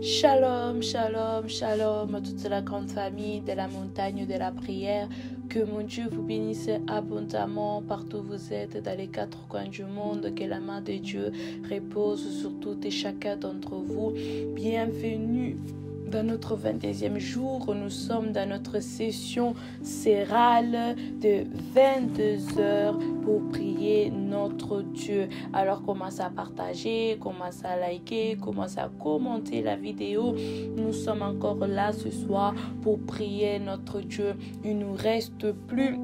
Shalom, shalom, shalom à toute la grande famille de la montagne de la prière. Que mon Dieu vous bénisse abondamment partout où vous êtes, dans les quatre coins du monde. Que la main de Dieu repose sur tout et chacun d'entre vous. Bienvenue dans notre 21e jour. Nous sommes dans notre session sérale de 22 heures pour prier notre Dieu. Alors commencez à partager, commencez à liker, commencez à commenter la vidéo. Nous sommes encore là ce soir pour prier notre Dieu. Il nous reste plus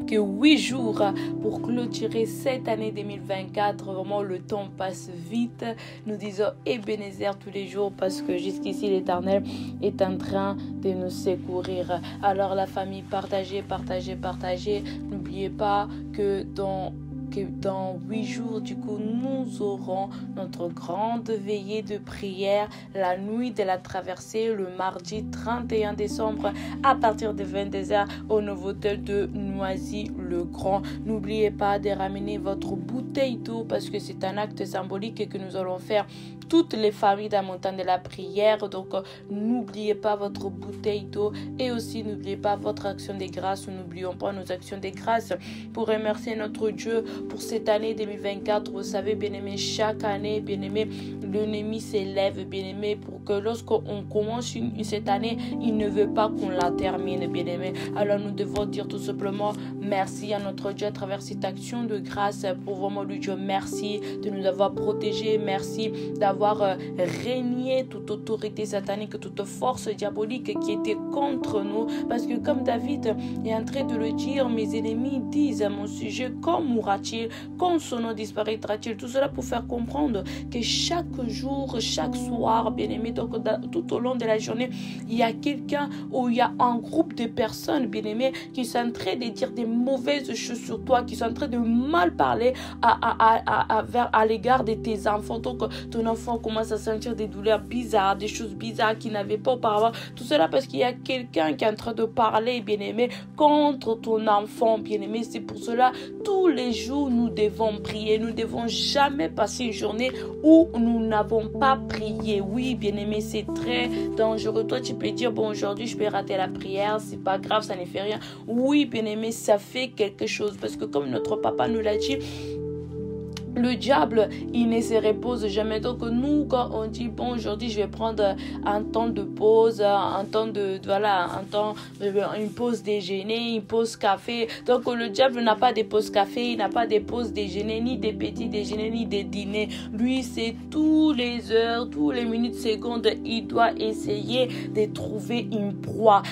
que 8 jours pour clôturer cette année 2024. Vraiment, le temps passe vite. Nous disons Ebenezer tous les jours parce que jusqu'ici, l'Éternel est en train de nous secourir. Alors, la famille, partagez. N'oubliez pas que dans 8 jours, du coup, nous aurons notre grande veillée de prière, la nuit de la traversée, le mardi 31 décembre, à partir de 22h, au nouveau hôtel de Noisy-le-Grand. N'oubliez pas de ramener votre bouteille d'eau parce que c'est un acte symbolique que nous allons faire toutes les familles dans la montagne de la prière. Donc, n'oubliez pas votre bouteille d'eau et aussi n'oubliez pas votre action de grâce. N'oublions pas nos actions de grâce pour remercier notre Dieu pour cette année 2024. Vous savez, bien-aimés, chaque année, bien-aimés, l'ennemi s'élève, bien-aimés, pour que lorsqu'on commence cette année, il ne veut pas qu'on la termine, bien-aimés. Alors, nous devons dire tout simplement merci à notre Dieu à travers cette action de grâce. Pour vraiment lui dire merci de nous avoir protégés, merci d'avoir régné toute autorité satanique, toute force diabolique qui était contre nous. Parce que comme David est en train de le dire, mes ennemis disent à mon sujet, quand mourra-t-il, quand son nom disparaîtra-t-il? Tout cela pour faire comprendre que chaque jour, chaque soir, bien-aimé, donc tout au long de la journée, il y a quelqu'un ou il y a un groupe de personnes, bien-aimés, qui sont en train de dire des mauvaises choses sur toi, qui sont en train de mal parler à l'égard de tes enfants. Donc ton enfant commence à sentir des douleurs bizarres, des choses bizarres qu'il n'avait pas auparavant. Tout cela parce qu'il y a quelqu'un qui est en train de parler, bien-aimé, contre ton enfant, bien-aimé. C'est pour cela, tous les jours, nous devons prier. Nous ne devons jamais passer une journée où nous n'avons pas prié. Oui, bien-aimé, c'est très dangereux. Toi, tu peux dire, bon, aujourd'hui, je peux rater la prière. C'est pas grave, ça ne fait rien. Oui, bien-aimé, ça fait quelque chose. Parce que comme notre papa nous l'a dit, le diable, il ne se repose jamais. Donc nous, quand on dit, bon, aujourd'hui, je vais prendre un temps de pause, une pause déjeuner, une pause café. Donc le diable n'a pas de pause café, il n'a pas de pause déjeuner, ni des petits déjeuners, ni des dîners. Lui, c'est tous les heures, tous les minutes, secondes, il doit essayer de trouver une proie.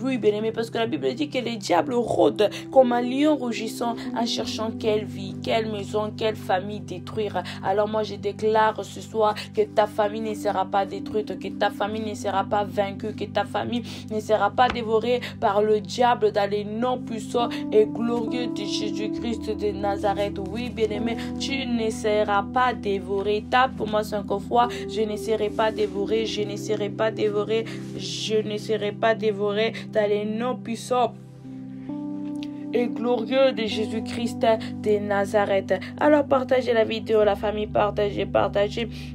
Oui, bien aimé, parce que la Bible dit que le diable rôde comme un lion rugissant en cherchant quelle vie, quelle maison, quelle famille détruire. Alors moi je déclare ce soir que ta famille ne sera pas détruite, que ta famille ne sera pas vaincue, que ta famille ne sera pas dévorée par le diable dans les noms puissants et glorieux de Jésus-Christ de Nazareth. Oui, bien-aimé, tu ne seras pas dévoré. Tape pour moi 5 fois, je ne serai pas dévoré, je ne serai pas dévoré, je ne serai pas dévoré dans les noms puissants et glorieux de Jésus-Christ de Nazareth. Alors partagez la vidéo, la famille, partagez.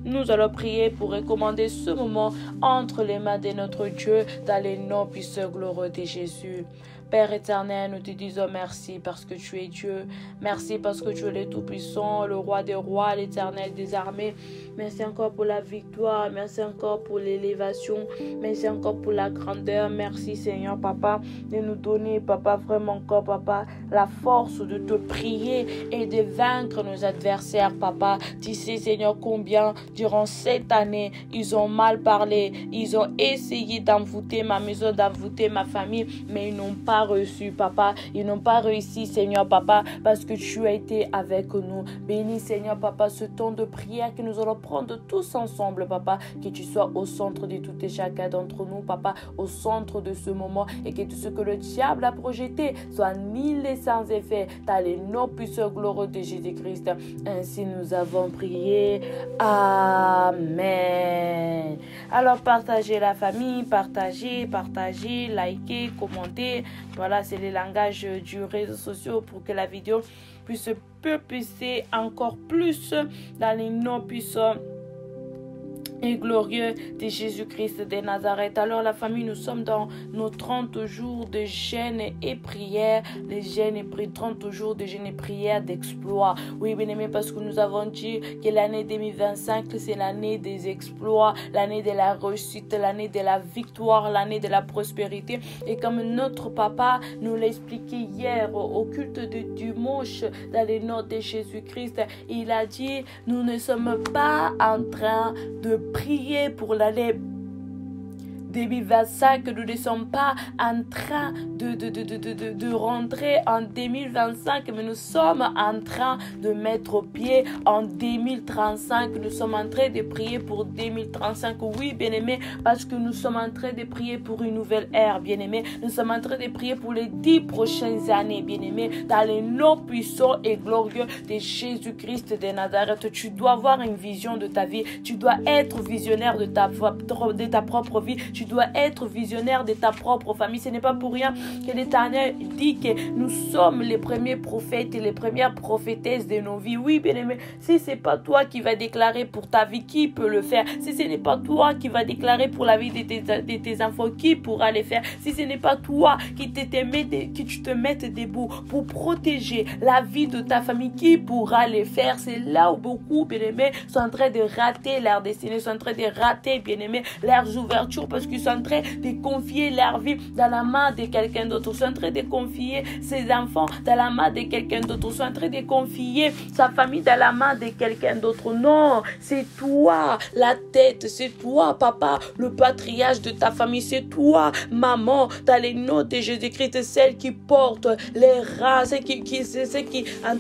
Nous allons prier pour recommander ce moment entre les mains de notre Dieu dans les noms puissants glorieux de Jésus. Père éternel, nous te disons merci parce que tu es Dieu. Merci parce que tu es le Tout-Puissant, le Roi des rois, l'Éternel des armées. Merci encore pour la victoire. Merci encore pour l'élévation. Merci encore pour la grandeur. Merci Seigneur, Papa, de nous donner, Papa, vraiment encore, Papa, la force de te prier et de vaincre nos adversaires, Papa. Tu sais, Seigneur, combien durant cette année, ils ont mal parlé. Ils ont essayé d'envoûter ma maison, d'envoûter ma famille, mais ils n'ont pas reçu, Papa. Ils n'ont pas réussi, Seigneur, Papa, parce que tu as été avec nous. Bénis, Seigneur, Papa, ce temps de prière que nous allons prendre tous ensemble, Papa. Que tu sois au centre de tout et chacun d'entre nous, Papa, au centre de ce moment, et que tout ce que le diable a projeté soit nul et sans effet dans les noms puissants glorieux de Jésus-Christ. Ainsi nous avons prié. Amen. Alors partagez la famille, partagez, likez, commentez. Voilà, c'est le langage du réseau social pour que la vidéo puisse propulser encore plus dans les noms puissants et glorieux de Jésus-Christ de Nazareth. Alors la famille, nous sommes dans nos 30 jours de jeûne et prière, les jeûnes et prières, 30 jours de jeûne et prière d'exploits. Oui, bien aimé, parce que nous avons dit que l'année 2025, c'est l'année des exploits, l'année de la réussite, l'année de la victoire, l'année de la prospérité. Et comme notre papa nous l'a expliqué hier au culte de dimanche dans les notes de Jésus-Christ, il a dit, nous ne sommes pas en train de prier pour l'année 2025, nous ne sommes pas en train de rentrer en 2025, mais nous sommes en train de mettre au pied en 2035. Nous sommes en train de prier pour 2035. Oui, bien-aimés, parce que nous sommes en train de prier pour une nouvelle ère, bien-aimés. Nous sommes en train de prier pour les 10 prochaines années, bien-aimés, dans les noms puissants et glorieux de Jésus-Christ de Nazareth. Tu dois avoir une vision de ta vie. Tu dois être visionnaire de ta propre vie. Tu dois être visionnaire de ta propre famille. Ce n'est pas pour rien que l'Éternel dit que nous sommes les premiers prophètes et les premières prophétesses de nos vies. Oui, bien-aimé, si ce n'est pas toi qui vas déclarer pour ta vie, qui peut le faire? Si ce n'est pas toi qui vas déclarer pour la vie de tes enfants, qui pourra le faire? Si ce n'est pas toi qui tu te mettes debout pour protéger la vie de ta famille, qui pourra le faire? C'est là où beaucoup, bien-aimés, sont en train de rater leur destinée, sont en train de rater, bien-aimés, leurs ouvertures, parce qu'ils sont en train de confier leur vie dans la main de quelqu'un d'autre. Ils sont en train de confier ses enfants dans la main de quelqu'un d'autre. Ils sont en train de confier sa famille dans la main de quelqu'un d'autre. Non, c'est toi la tête, c'est toi papa, le patriarche de ta famille, c'est toi maman, dans les noms de Jésus-Christ, celle qui porte les rats, celle qui est en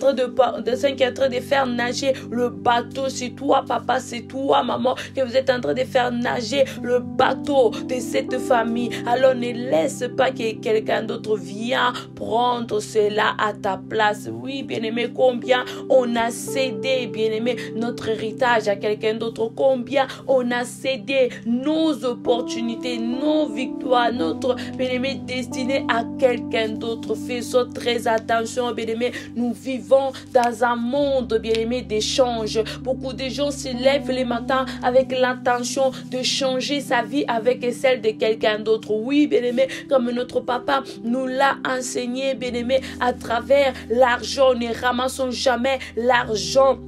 train de faire nager le bateau. C'est toi papa, c'est toi maman, que vous êtes en train de faire nager le bateau de cette famille. Alors ne laisse pas que quelqu'un d'autre vienne prendre cela à ta place. Oui, bien-aimé, combien on a cédé, bien-aimé, notre héritage à quelqu'un d'autre. Combien on a cédé nos opportunités, nos victoires, notre, bien-aimé, destinée à quelqu'un d'autre. Faisons très attention, bien-aimé. Nous vivons dans un monde, bien-aimé, d'échange. Beaucoup de gens se lèvent le matin avec l'intention de changer sa vie avec celle de quelqu'un d'autre. Oui, bien-aimé, comme notre papa nous l'a enseigné, bien-aimé, à travers l'argent. Ne ramassons jamais l'argent,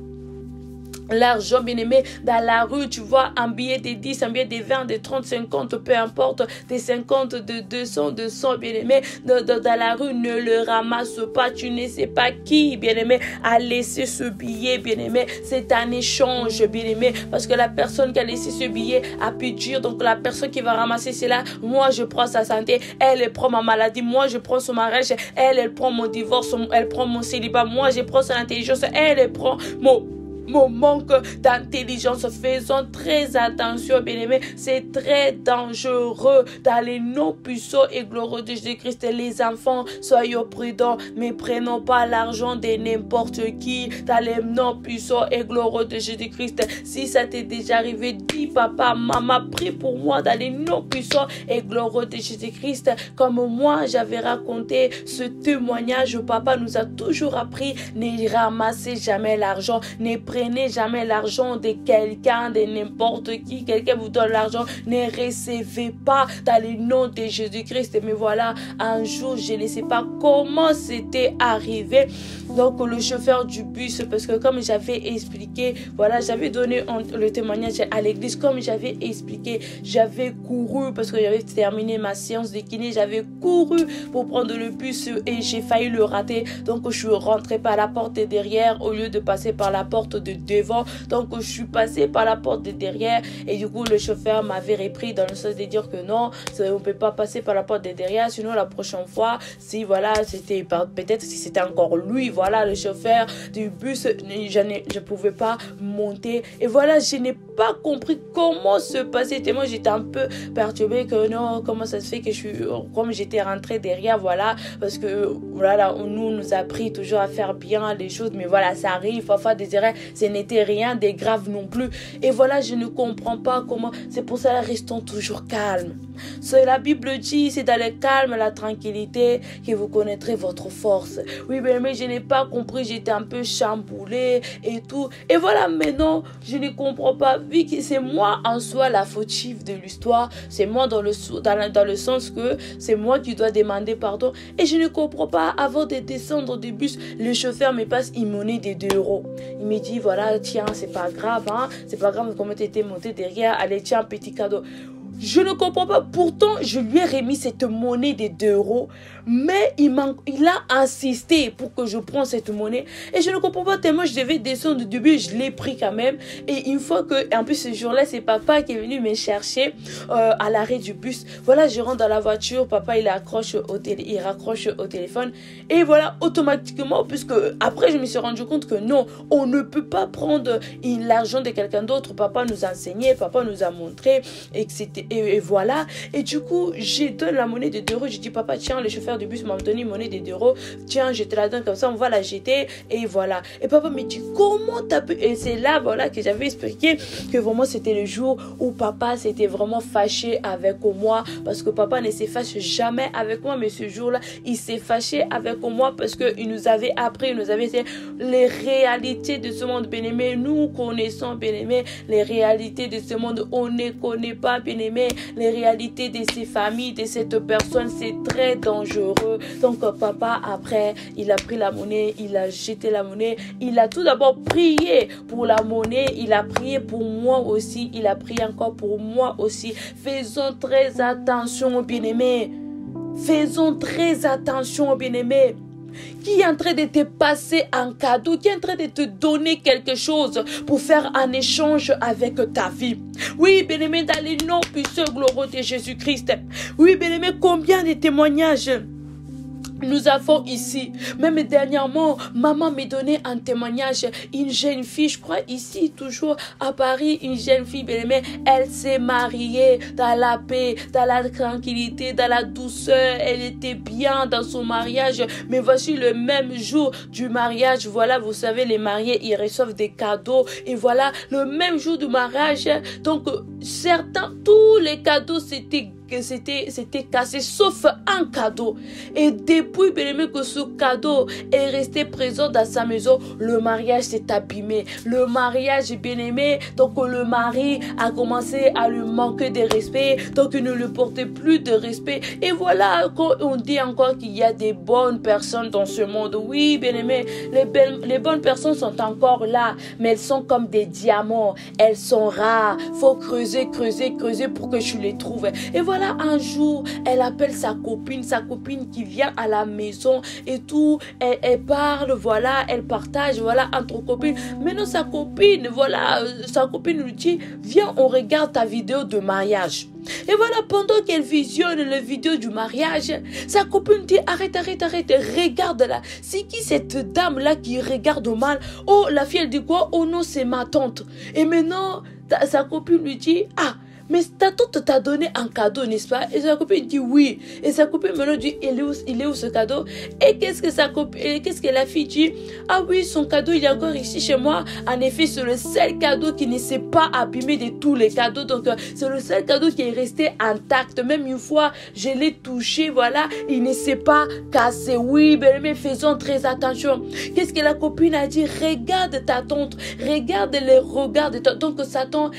bien-aimé, dans la rue. Tu vois un billet de 10, un billet de 20, de 30, 50, peu importe, de 50, de 200, bien-aimé, dans la rue, ne le ramasse pas. Tu ne sais pas qui, bien-aimé, a laissé ce billet, bien-aimé. C'est un échange, bien-aimé, parce que la personne qui a laissé ce billet a pu dire, donc la personne qui va ramasser cela, moi je prends sa santé, elle prend ma maladie, moi je prends son mariage, elle prend mon divorce, elle prend mon célibat, moi je prends son intelligence, elle prend mon manque d'intelligence. Faisons très attention, bien-aimés. C'est très dangereux dans les noms puissants et glorieux de Jésus-Christ. Les enfants, soyez prudents, mais prenons pas l'argent de n'importe qui dans les noms puissants et glorieux de Jésus-Christ. Si ça t'est déjà arrivé, dis papa, maman, prie pour moi dans les noms puissants et glorieux de Jésus-Christ. Comme moi, j'avais raconté ce témoignage, papa nous a toujours appris, ne ramassez jamais l'argent, ne prenez jamais l'argent de quelqu'un, de n'importe qui. Quelqu'un vous donne l'argent, ne recevez pas dans le nom de Jésus-Christ. Mais voilà, un jour, je ne sais pas comment c'était arrivé. Donc, le chauffeur du bus, parce que comme j'avais expliqué, voilà, j'avais donné le témoignage à l'église. Comme j'avais expliqué, j'avais couru parce que j'avais terminé ma séance de kiné. J'avais couru pour prendre le bus et j'ai failli le rater. Donc, je suis rentrée par la porte de derrière au lieu de passer par la porte de devant. Donc je suis passée par la porte de derrière et du coup le chauffeur m'avait repris dans le sens de dire que non, on peut pas passer par la porte de derrière, sinon la prochaine fois, si voilà, c'était peut-être si c'était encore lui, voilà, le chauffeur du bus, je pouvais pas monter. Et voilà, je n'ai pas compris comment se passait. Et moi j'étais un peu perturbée que non, comment ça se fait que comme j'étais rentrée derrière, voilà, parce que voilà, nous a appris toujours à faire bien les choses, mais voilà, ça arrive parfois des erreurs. Ce n'était rien de grave non plus. Et voilà, je ne comprends pas comment. C'est pour ça, restons toujours calmes. La Bible dit, c'est dans le calme, la tranquillité que vous connaîtrez votre force. Oui, mais je n'ai pas compris. J'étais un peu chamboulée et tout. Et voilà, maintenant, je ne comprends pas. vu que c'est moi en soi la fautive de l'histoire, c'est moi dans le sens que c'est moi qui dois demander pardon. Et je ne comprends pas, avant de descendre du bus, le chauffeur me passe une monnaie de 2 euros. Il me dit, voilà, tiens, c'est pas grave, hein, c'est pas grave comment tu étais monté derrière, allez, tiens, un petit cadeau. Je ne comprends pas. Pourtant, je lui ai remis cette monnaie de 2 euros. Mais il a insisté pour que je prenne cette monnaie. Et je ne comprends pas tellement je devais descendre du bus. Je l'ai pris quand même. Et une fois que, en plus ce jour-là, c'est papa qui est venu me chercher à l'arrêt du bus. Voilà, je rentre dans la voiture. Papa, il raccroche au téléphone. Et voilà, automatiquement, puisque après, je me suis rendu compte que non, on ne peut pas prendre l'argent de quelqu'un d'autre. Papa nous a enseigné, papa nous a montré, etc. Et voilà. Et du coup, je donne la monnaie de 2 euros. Je dis, papa, tiens, le chauffeur du bus m'a donné une monnaie de 2 euros. Tiens, je te la donne comme ça, on va la jeter. Et voilà. Et papa me dit, comment t'as pu... Et c'est là, voilà, que j'avais expliqué que vraiment, c'était le jour où papa s'était vraiment fâché avec moi. Parce que papa ne s'est fâché jamais avec moi. Mais ce jour-là, il s'est fâché avec moi parce qu'il nous avait appris, il nous avait dit les réalités de ce monde, bien-aimé. Nous connaissons, bien-aimé, les réalités de ce monde. On ne connaît pas, bien-aimé, les réalités de ces familles, de cette personne, c'est très dangereux. Donc papa, après, il a pris la monnaie, il a jeté la monnaie, il a tout d'abord prié pour la monnaie, il a prié pour moi aussi, il a prié encore pour moi aussi. Faisons très attention, bien-aimés. Faisons très attention, bien-aimés. Qui est en train de te passer un cadeau, qui est en train de te donner quelque chose pour faire un échange avec ta vie. Oui, bien-aimé, dans les noms puissants glorieux de Jésus-Christ. Oui, bien-aimé, combien de témoignages nous avons ici. Même dernièrement, maman m'a donné un témoignage. Une jeune fille, je crois ici, toujours à Paris, une jeune fille, bien aimée, elle s'est mariée dans la paix, dans la tranquillité, dans la douceur. Elle était bien dans son mariage. Mais voici le même jour du mariage. Voilà, vous savez, les mariés, ils reçoivent des cadeaux. Et voilà, le même jour du mariage. Donc, certains, tous les cadeaux, c'était cassé, sauf un cadeau. Et depuis, bien aimé, que ce cadeau est resté présent dans sa maison, le mariage s'est abîmé. Le mariage, bien aimé, donc le mari a commencé à lui manquer de respect, donc il ne lui portait plus de respect. Et voilà, quand on dit encore qu'il y a des bonnes personnes dans ce monde, oui, bien aimé, les bonnes personnes sont encore là, mais elles sont comme des diamants, elles sont rares. Faut creuser pour que tu les trouves. Et voilà, un jour, elle appelle sa copine qui vient à la maison et tout, elle parle, voilà, elle partage, voilà, entre copines. Maintenant, sa copine lui dit, viens, on regarde ta vidéo de mariage. Et voilà, pendant qu'elle visionne la vidéo du mariage, sa copine dit, arrête, regarde là. C'est qui cette dame-là qui regarde mal? Oh, la fille, elle dit quoi? Oh non, c'est ma tante. Et maintenant, sa copine lui dit, ah, mais ta tante t'a donné un cadeau, n'est-ce pas? Et sa copine dit oui. Et sa copine maintenant dit, il est où ce cadeau? Et qu'est-ce que la fille dit? Ah oui, son cadeau, il est encore ici chez moi. En effet, c'est le seul cadeau qui ne s'est pas abîmé de tous les cadeaux. Donc, c'est le seul cadeau qui est resté intact. Même une fois, je l'ai touché, voilà, il ne s'est pas cassé. Oui, mais faisons très attention. Qu'est-ce que la copine a dit? Regarde ta tante, regarde les regards de ta tante. Donc, sa tante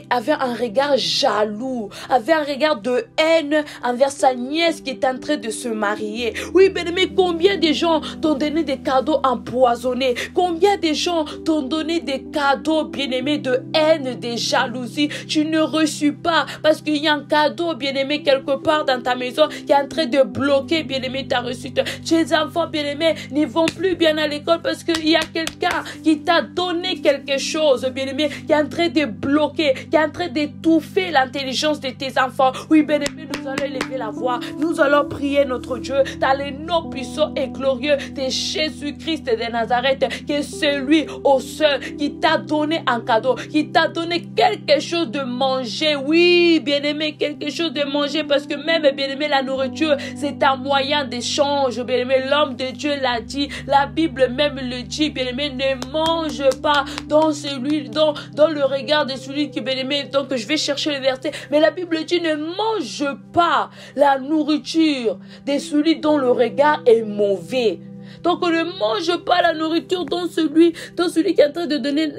avait un regard jaloux, avait un regard de haine envers sa nièce qui est en train de se marier. Oui, bien-aimé, combien de gens t'ont donné des cadeaux empoisonnés? Combien de gens t'ont donné des cadeaux, bien-aimé, de haine, de jalousie? Tu ne reçus pas parce qu'il y a un cadeau, bien-aimé, quelque part dans ta maison qui est en train de bloquer, bien-aimé, ta réussite. Tes enfants, bien-aimés, ne vont plus bien à l'école parce qu'il y a quelqu'un qui t'a donné quelque chose, bien-aimé, qui est en train de bloquer, qui est en train d'étouffer l'intelligence de tes enfants. Oui, bien-aimé, nous allons élever la voix. Nous allons prier notre Dieu dans les noms puissants et glorieux de Jésus-Christ de Nazareth, qui est celui au seul qui t'a donné un cadeau, qui t'a donné quelque chose de manger. Oui, bien-aimé, quelque chose de manger, parce que même, bien-aimé, la nourriture, c'est un moyen d'échange. Bien-aimé, l'homme de Dieu l'a dit, la Bible même le dit, bien-aimé, ne mange pas dans le regard de celui qui, bien-aimé, donc je vais chercher le verset, mais la Bible dit, ne mange pas la nourriture de celui dont le regard est mauvais. Donc ne mange pas la nourriture dont celui qui est en train de donner,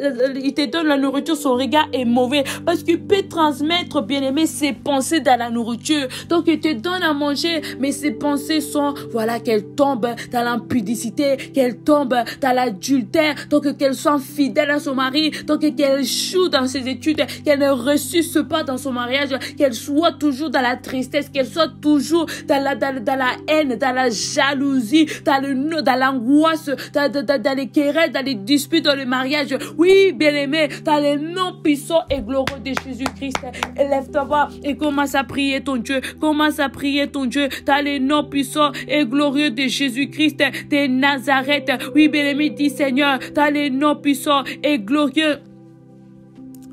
il te donne la nourriture, son regard est mauvais. Parce qu'il peut transmettre, bien-aimé, ses pensées dans la nourriture. Donc il te donne à manger, mais ses pensées sont, voilà, qu'elles tombent dans l'impudicité, qu'elles tombent dans l'adultère, donc qu'elle soit fidèle à son mari, donc qu'elle échoue dans ses études, qu'elle ne ressuscite pas dans son mariage, qu'elle soit toujours dans la tristesse, qu'elle soit toujours dans la haine, dans la jalousie, dans l'angoisse, dans les querelles, dans les disputes, dans le mariage. Oui, bien-aimé, dans les noms puissants et glorieux de Jésus-Christ, élève-toi et commence à prier ton Dieu, commence à prier ton Dieu, dans les noms puissants et glorieux de Jésus-Christ de Nazareth. Oui, bien-aimé, dis Seigneur, dans les noms puissants et glorieux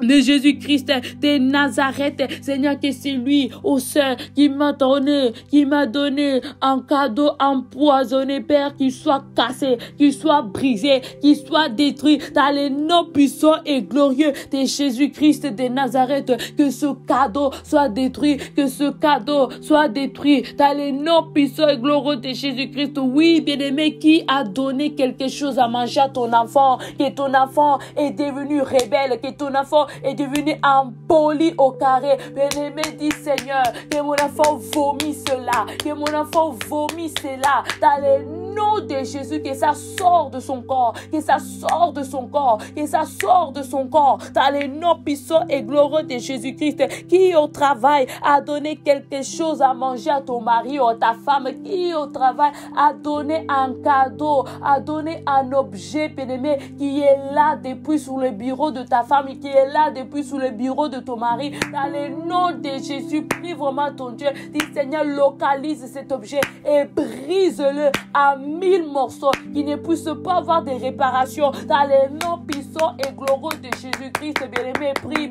de Jésus-Christ de Nazareth, Seigneur, que c'est lui, ô Seigneur, qui m'a donné un cadeau empoisonné, Père, qu'il soit cassé, qu'il soit brisé, qu'il soit détruit, dans les noms puissants et glorieux de Jésus-Christ de Nazareth, que ce cadeau soit détruit, que ce cadeau soit détruit, dans les noms puissants et glorieux de Jésus-Christ. Oui, bien-aimé, qui a donné quelque chose à manger à ton enfant, que ton enfant est devenu rebelle, que ton enfant est devenu impoli au carré. Bien-aimé, dis Seigneur, que mon enfant vomisse cela, que mon enfant vomisse cela, dans les noms de Jésus, que ça sort de son corps, que ça sort de son corps, que ça sort de son corps, dans les noms puissants et glorieux de Jésus-Christ. Qui au travail a donné quelque chose à manger à ton mari ou à ta femme, qui au travail a donné un cadeau, a donné un objet, bien-aimé, qui est là depuis sous le bureau de ta femme, qui est là depuis sous le bureau de ton mari, dans le nom de Jésus, prie vraiment ton Dieu, dis Seigneur, localise cet objet et brise-le à 1000 morceaux, qui ne puisse pas avoir de réparation, dans les noms puissants et glorieux de Jésus-Christ. Bien-aimé, prie.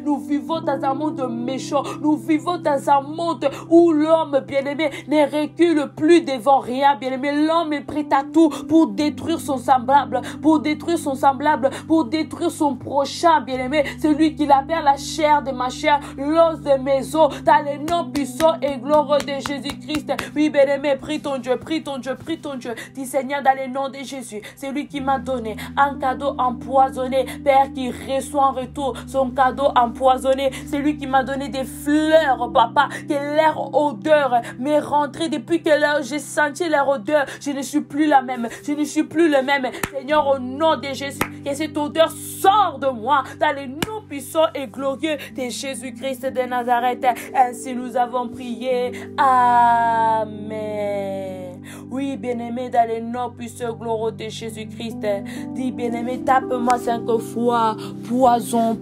Nous vivons dans un monde méchant, nous vivons dans un monde où l'homme, bien-aimé, ne recule plus devant rien, bien-aimé. L'homme est prêt à tout pour détruire son semblable, pour détruire son prochain, bien-aimé, celui qui appelle la chair de ma chair, l'os de mes os, dans les noms puissants et glorieux de Jésus-Christ. Oui, bien-aimé, prie ton Dieu. Dis Seigneur, dans le nom de Jésus, c'est lui qui m'a donné un cadeau empoisonné, Père, qui reçoit en retour son cadeau empoisonné. C'est lui qui m'a donné des fleurs, papa, que leur odeur m'est rentrée depuis que j'ai senti leur odeur. Je ne suis plus la même, Seigneur, au nom de Jésus, que cette odeur sort de moi, dans les noms puissants et glorieux de Jésus-Christ de Nazareth. Ainsi nous avons prié. Amen. Oui, bien-aimé, dans les noms puissants et glorieux de Jésus-Christ. Dis, bien-aimé, tape-moi 5 fois. Poison.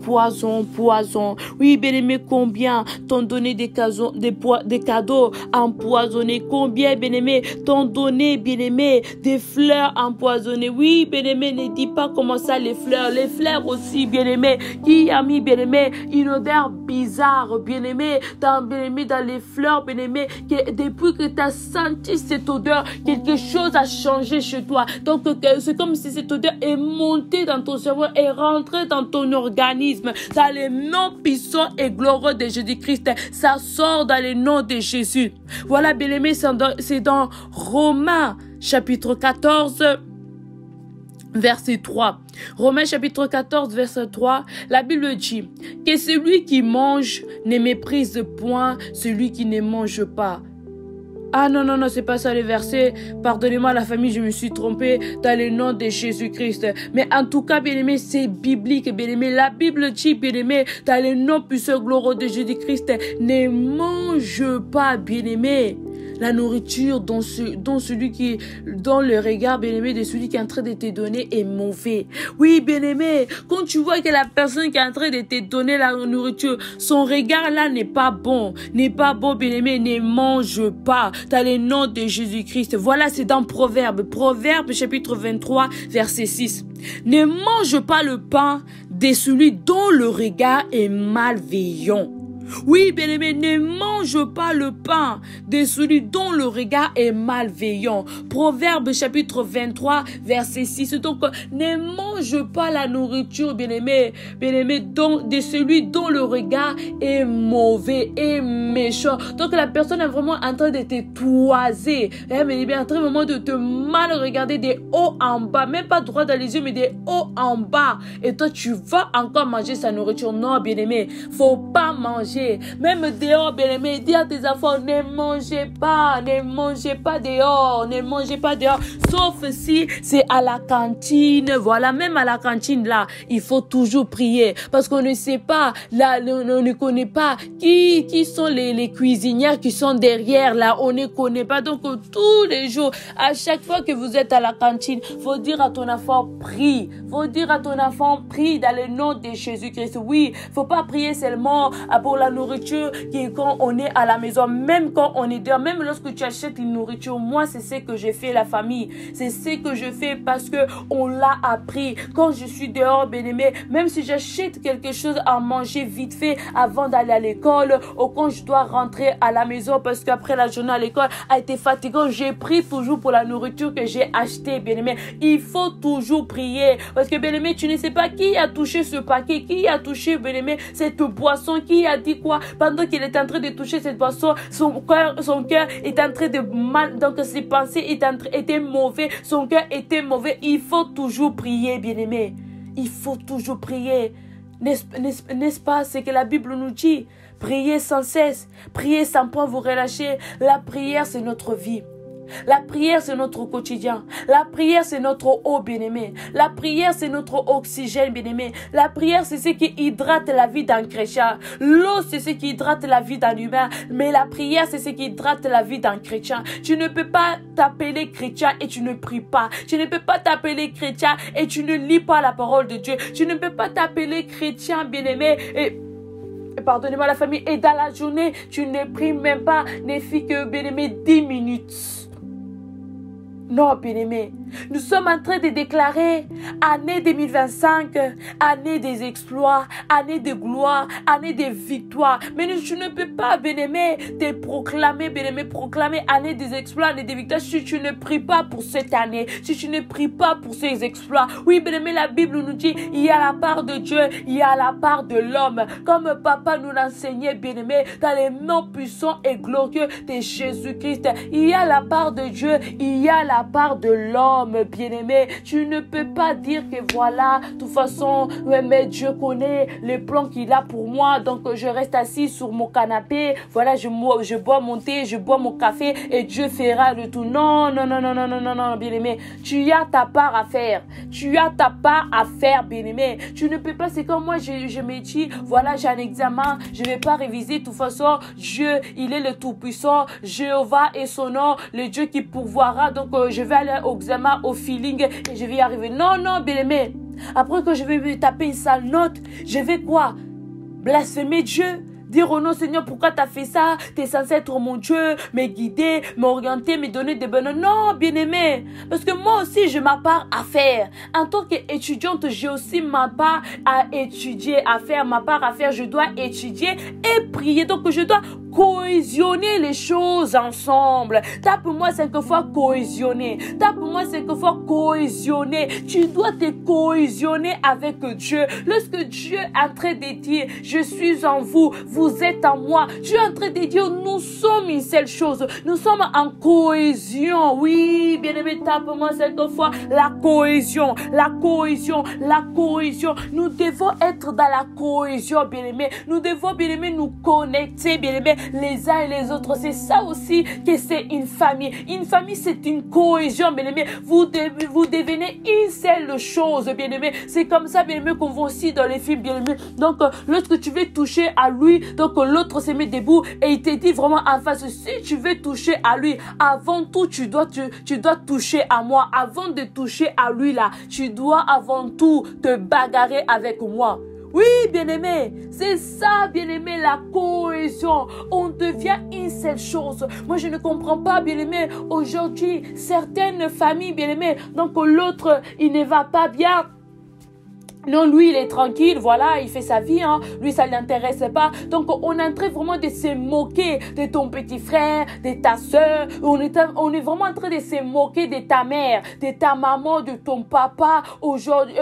Oui, bien-aimé, combien t'ont donné des cadeaux empoisonnés? Combien, bien-aimé, t'ont donné, bien-aimé, des fleurs empoisonnées? Oui, bien-aimé, ne dis pas comment ça, les fleurs aussi, bien-aimé, qui a mis, bien-aimé, une odeur bizarre, bien-aimé, dans les fleurs, bien-aimé, que depuis que tu as senti cette odeur, quelque chose a changé chez toi. Donc, c'est comme si cette odeur est montée dans ton cerveau et rentrée dans ton organisme. Dans les noms puissants et glorieux de Jésus-Christ, ça sort dans les noms de Jésus. Voilà, bien-aimé, c'est dans Romains, chapitre 14, verset 3. Romains chapitre 14, verset 3, la Bible dit que celui qui mange ne méprise point celui qui ne mange pas. Ah non, c'est pas ça le verset. Pardonnez-moi la famille, je me suis trompée dans le nom de Jésus-Christ. Mais en tout cas, bien-aimé, c'est biblique, bien-aimé. La Bible dit, bien-aimé, dans le nom puissant glorieux de Jésus-Christ, ne mange pas, bien-aimé, la nourriture dont le regard, bien-aimé, de celui qui est en train de te donner est mauvais. Oui, bien-aimé, quand tu vois que la personne qui est en train de te donner la nourriture, son regard là n'est pas bon, bien-aimé, ne mange pas, dans le nom de Jésus-Christ. Voilà, c'est dans Proverbe chapitre 23, verset 6. Ne mange pas le pain de celui dont le regard est malveillant. Oui, bien-aimé, ne mange pas le pain de celui dont le regard est malveillant. Proverbe chapitre 23, verset 6. Donc, ne mange pas la nourriture, bien-aimé, de celui dont le regard est mauvais et méchant. Donc, la personne est vraiment en train de te toiser. En train vraiment de te mal regarder des hauts en bas. Même pas droit dans les yeux, mais des hauts en bas. Et toi, tu vas encore manger sa nourriture. Non, bien-aimé, faut pas manger. Même dehors, bien-aimé, dis à tes enfants, ne mangez pas dehors, ne mangez pas dehors. Sauf si c'est à la cantine. Voilà, même à la cantine, là, il faut toujours prier. Parce qu'on ne sait pas, là, on ne connaît pas qui sont les cuisinières qui sont derrière, là, on ne connaît pas. Donc, tous les jours, à chaque fois que vous êtes à la cantine, faut dire à ton enfant, prie. Faut dire à ton enfant, prie dans le nom de Jésus-Christ. Oui, faut pas prier seulement pour la nourriture qui est quand on est à la maison, même quand on est dehors, même lorsque tu achètes une nourriture. Moi, c'est ce que j'ai fait, la famille. C'est ce que je fais parce que on l'a appris. Quand je suis dehors, bien-aimé, même si j'achète quelque chose à manger vite fait avant d'aller à l'école, ou quand je dois rentrer à la maison parce qu'après la journée à l'école a été fatigant, j'ai pris toujours pour la nourriture que j'ai achetée, bien-aimé. Il faut toujours prier parce que, bien-aimé, tu ne sais pas qui a touché ce paquet, qui a touché, bien-aimé, cette boisson, qui a dit quoi pendant qu'il est en train de toucher cette boisson. Son cœur est en train de mal, donc ses pensées étaient mauvais, son cœur était mauvais. Il faut toujours prier, bien-aimé. Il faut toujours prier. N'est-ce pas ce que la Bible nous dit? Priez sans cesse, priez sans point vous relâcher. La prière, c'est notre vie. La prière, c'est notre quotidien. La prière, c'est notre eau, bien-aimé. La prière, c'est notre oxygène, bien-aimé. La prière, c'est ce qui hydrate la vie d'un chrétien. L'eau, c'est ce qui hydrate la vie d'un humain. Mais la prière, c'est ce qui hydrate la vie d'un chrétien. Tu ne peux pas t'appeler chrétien et tu ne pries pas. Tu ne peux pas t'appeler chrétien et tu ne lis pas la parole de Dieu. Tu ne peux pas t'appeler chrétien, bien-aimé, et pardonnez-moi la famille, et dans la journée, tu ne pries même pas, ne fais que, bien-aimé, 10 minutes. Non, bien-aimé, nous sommes en train de déclarer année 2025, année des exploits, année de gloire, année de victoire. Mais tu ne peux pas, bien-aimé, te proclamer, bien-aimé, proclamer année des exploits, année des victoires, si tu ne pries pas pour cette année, si tu ne pries pas pour ces exploits. Oui, bien-aimé, la Bible nous dit, il y a la part de Dieu, il y a la part de l'homme. Comme papa nous l'enseignait, bien-aimé, dans les noms puissants et glorieux de Jésus-Christ, il y a la part de Dieu, il y a la part de l'homme, bien-aimé. Tu ne peux pas dire que voilà, de toute façon, mais Dieu connaît les plans qu'il a pour moi, donc je reste assis sur mon canapé, voilà, je bois mon thé, je bois mon café et Dieu fera le tout. Non, non, non, non, non, non, non, non, bien-aimé. Tu as ta part à faire. Tu as ta part à faire, bien-aimé. Tu ne peux pas, c'est comme moi, je me dis, voilà, j'ai un examen, je ne vais pas réviser, de toute façon, Dieu, il est le Tout-Puissant, Jéhovah est son nom, le Dieu qui pourvoira, donc je vais aller au examen, au feeling et je vais y arriver. Non, non, bien-aimé. Après que je vais me taper une sale note, je vais quoi? Blasphémer Dieu? Dire oh non Seigneur, pourquoi tu as fait ça? Tu es censé être mon Dieu, me guider, m'orienter, me donner des bonnes... Non, bien-aimé. Parce que moi aussi, j'ai ma part à faire. En tant qu'étudiante, j'ai aussi ma part à étudier, à faire. Ma part à faire, je dois étudier et prier. Donc, je dois cohésionner les choses ensemble. Tape-moi 5 fois cohésionner. Tape-moi 5 fois cohésionner. Tu dois te cohésionner avec Dieu. Lorsque Dieu est en train de dire, je suis en vous, vous êtes en moi. Dieu est en train de dire, nous sommes une seule chose. Nous sommes en cohésion. Oui, bien-aimé, tape-moi 5 fois la cohésion, la cohésion, la cohésion. Nous devons être dans la cohésion, bien-aimé. Nous devons, bien-aimé, nous connecter, bien-aimé, les uns et les autres. C'est ça aussi que c'est une famille. Une famille, c'est une cohésion, bien-aimé. Vous devenez une seule chose, bien-aimé. C'est comme ça, bien-aimé, qu'on voit aussi dans les films, bien-aimé. Donc, lorsque tu veux toucher à lui, donc l'autre se met debout et il te dit vraiment en face, si tu veux toucher à lui, avant tout, tu dois toucher à moi. Avant de toucher à lui, là, tu dois avant tout te bagarrer avec moi. Oui, bien-aimé, c'est ça, bien-aimé, la cohésion. On devient une seule chose. Moi, je ne comprends pas, bien-aimé, aujourd'hui, certaines familles, bien-aimé, donc l'autre, il ne va pas bien. Non, lui, il est tranquille, voilà, il fait sa vie, hein. Lui, ça ne l'intéresse pas. Donc, on est en train vraiment de se moquer de ton petit frère, de ta soeur. On est vraiment en train de se moquer de ta mère, de ta maman, de ton papa aujourd'hui.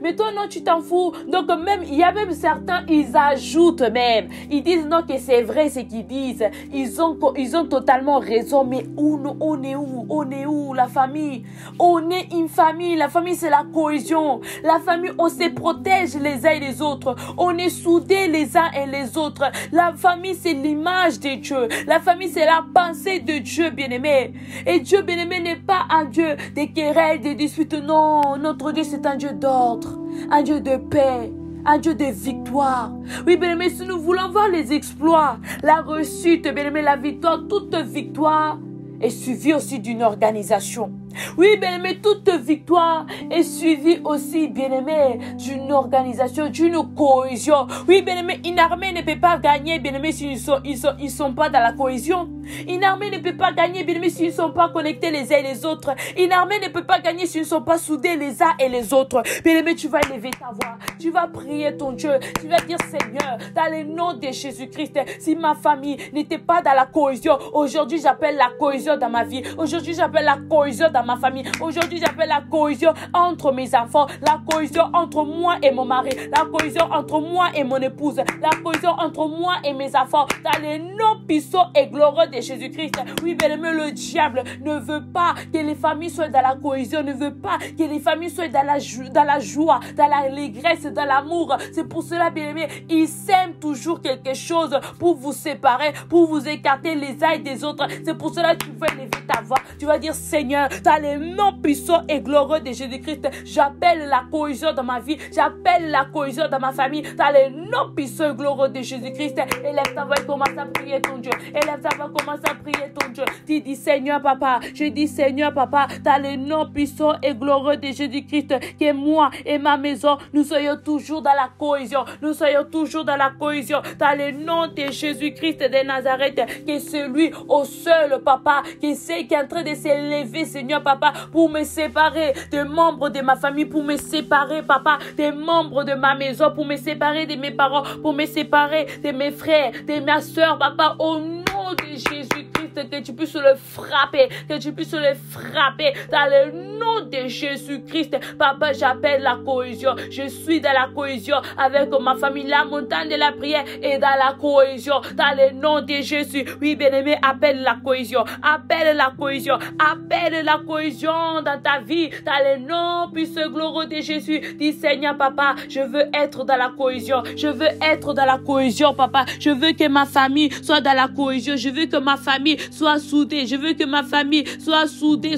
Mais toi, non, tu t'en fous. Donc, même, il y a même certains, ils ajoutent même. Ils disent non, que c'est vrai ce qu'ils disent. Ils ont totalement raison. Mais on est où? On est où, la famille? On est une famille. La famille, c'est la cohésion. La famille, on se protège les uns et les autres. On est soudés les uns et les autres. La famille, c'est l'image de Dieu. La famille, c'est la pensée de Dieu, bien-aimé. Et Dieu, bien-aimé, n'est pas un Dieu des querelles, des disputes. Non, notre Dieu, c'est un Dieu d'ordre, un Dieu de paix, un Dieu de victoire. Oui, bien-aimé, si nous voulons voir les exploits, la réussite, bien-aimé, la victoire, toute victoire est suivie aussi d'une organisation. Oui, bien-aimé, toute victoire est suivie aussi, bien-aimé, d'une organisation, d'une cohésion. Oui, bien-aimé, une armée ne peut pas gagner, bien-aimé, s'ils ne sont pas dans la cohésion. Une armée ne peut pas gagner, bien-aimé, s'ils ne sont pas connectés les uns et les autres. Une armée ne peut pas gagner s'ils ne sont pas soudés les uns et les autres. Bien-aimé, tu vas élever ta voix, tu vas prier ton Dieu, tu vas dire, Seigneur, dans le nom de Jésus-Christ, si ma famille n'était pas dans la cohésion, aujourd'hui j'appelle la cohésion dans ma vie. Aujourd'hui j'appelle la cohésion dans ma famille. Aujourd'hui, j'appelle la cohésion entre mes enfants, la cohésion entre moi et mon mari, la cohésion entre moi et mon épouse, la cohésion entre moi et mes enfants, dans le nom puissant et glorieux de Jésus-Christ. Oui, bien-aimé, le diable ne veut pas que les familles soient dans la cohésion, ne veut pas que les familles soient dans la joie, dans l'allégresse, dans l'amour. C'est pour cela, bien-aimé, il sème toujours quelque chose pour vous séparer, pour vous écarter les uns des autres. C'est pour cela que tu vas élever ta voix. Tu vas dire, Seigneur, dans le nom puissant et glorieux de Jésus-Christ, j'appelle la cohésion dans ma vie, j'appelle la cohésion dans ma famille, dans le nom puissant et glorieux de Jésus-Christ. Élève ta voix et commence à prier ton Dieu. Élève ta voix, commence à prier ton Dieu. Tu dis, Seigneur Papa, je dis, Seigneur Papa, dans le nom puissant et glorieux de Jésus-Christ, que moi et ma maison, nous soyons toujours dans la cohésion, nous soyons toujours dans la cohésion, dans le nom de Jésus-Christ de Nazareth, que celui au seul Papa, qui sait qui est en train de s'élever, Seigneur Papa, pour me séparer des membres de ma famille, pour me séparer, Papa, des membres de ma maison, pour me séparer de mes parents, pour me séparer de mes frères, de ma soeur, Papa, au nom de Jésus-Christ, que tu puisses le frapper, que tu puisses le frapper, dans le nom de Jésus-Christ. Papa, j'appelle la cohésion, je suis dans la cohésion avec ma famille, la montagne de la prière est dans la cohésion, dans le nom de Jésus. Oui, bien-aimé, appelle la cohésion, appelle la cohésion, appelle la cohésion dans ta vie, dans le nom puissant glorieux de Jésus. Dis, Seigneur Papa, je veux être dans la cohésion, je veux être dans la cohésion, Papa. Je veux que ma famille soit dans la cohésion, je veux que ma famille soit soudée, je veux que ma famille soit soudée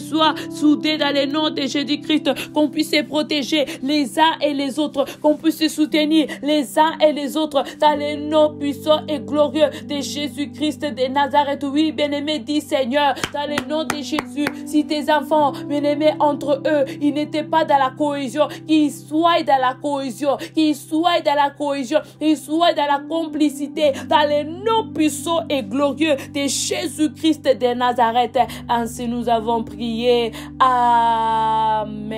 dans le nom de Jésus-Christ, qu'on puisse se protéger les uns et les autres, qu'on puisse se soutenir les uns et les autres, dans le nom puissant et glorieux de Jésus-Christ de Nazareth. Oui, bien-aimé, dis, Seigneur, dans le nom de Jésus, si tes enfants, bien-aimés, entre eux, ils n'étaient pas dans la cohésion, qu'ils soient dans la cohésion, qu'ils soient dans la cohésion, qu'ils soient dans la complicité, dans le nom puissant et glorieux de Jésus-Christ de Nazareth. Ainsi nous avons prié. Amen.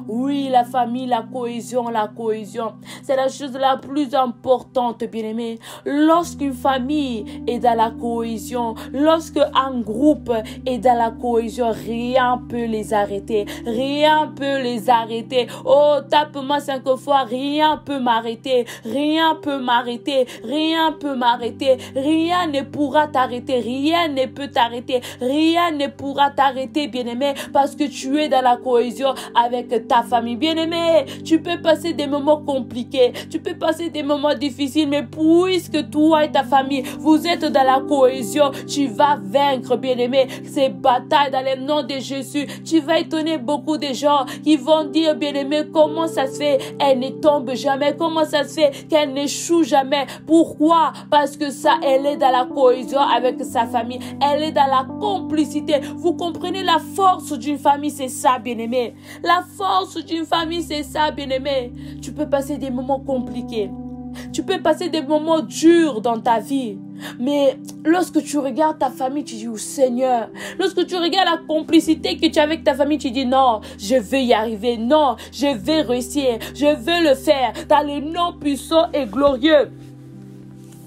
Oui, la famille, la cohésion, c'est la chose la plus importante, bien-aimé. Lorsqu'une famille est dans la cohésion, lorsqu'un groupe est dans la cohésion, rien peut les arrêter. Rien peut les arrêter. Oh, tape-moi 5 fois, rien peut m'arrêter. Rien peut m'arrêter. Rien peut m'arrêter. Rien ne pourra t'arrêter. Rien ne peut t'arrêter. Rien ne pourra t'arrêter, bien-aimé, parce que tu es dans la cohésion avec ta famille. Bien-aimé, tu peux passer des moments compliqués, tu peux passer des moments difficiles, mais puisque toi et ta famille, vous êtes dans la cohésion, tu vas vaincre, bien-aimé, ces batailles dans le nom de Jésus. Tu vas étonner beaucoup de gens qui vont dire, bien-aimé, comment ça se fait, elle ne tombe jamais, comment ça se fait qu'elle n'échoue jamais. Pourquoi? Parce que ça, elle est dans la cohésion avec sa famille, elle est dans la complicité. Vous comprenez la force d'une famille, c'est ça, bien-aimé. La force d'une famille, c'est ça, bien-aimé. Tu peux passer des moments compliqués. Tu peux passer des moments durs dans ta vie. Mais lorsque tu regardes ta famille, tu dis, oh Seigneur. Lorsque tu regardes la complicité que tu as avec ta famille, tu dis, non, je vais y arriver. Non, je vais réussir. Je vais le faire. Dans le nom puissant et glorieux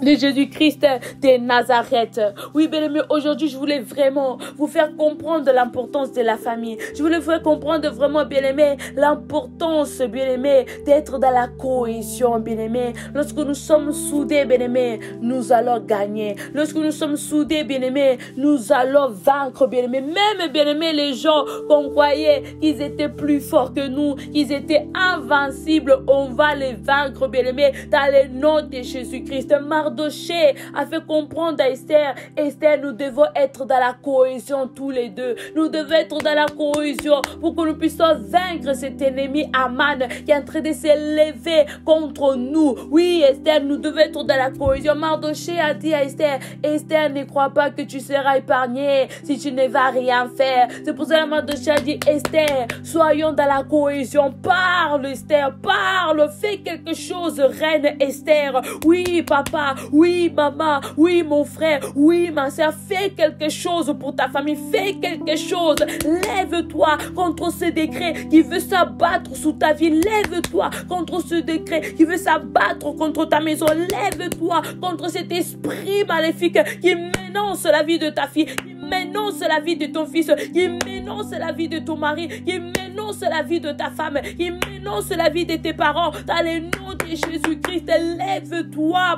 de Jésus-Christ de Nazareth. Oui, bien-aimés, aujourd'hui, je voulais vraiment vous faire comprendre l'importance de la famille. Je voulais vous faire comprendre vraiment, bien-aimés, l'importance, bien-aimés, d'être dans la cohésion, bien-aimés. Lorsque nous sommes soudés, bien-aimés, nous allons gagner. Lorsque nous sommes soudés, bien-aimés, nous allons vaincre, bien-aimés. Même, bien-aimés, les gens qu'on croyait qu'ils étaient plus forts que nous, qu'ils étaient invincibles, on va les vaincre, bien-aimés, dans le nom de Jésus-Christ. Mardoché a fait comprendre à Esther, Esther, nous devons être dans la cohésion tous les deux. Nous devons être dans la cohésion pour que nous puissions vaincre cet ennemi Aman qui est en train de s'élever contre nous. Oui, Esther, nous devons être dans la cohésion. Mardoché a dit à Esther, Esther, ne crois pas que tu seras épargnée si tu ne vas rien faire. C'est pour ça que Mardoché a dit, Esther, soyons dans la cohésion. Parle, Esther, parle, fais quelque chose, reine Esther. Oui, papa. Oui, maman, oui, mon frère, oui, ma soeur, fais quelque chose pour ta famille, fais quelque chose. Lève-toi contre ce décret qui veut s'abattre sous ta vie. Lève-toi contre ce décret qui veut s'abattre contre ta maison. Lève-toi contre cet esprit maléfique qui ménonce la vie de ta fille, qui ménonce la vie de ton fils, qui ménonce la vie de ton mari, qui ménonce la vie de ta femme, qui ménonce la vie de tes parents. Dans le nom de Jésus-Christ, lève-toi,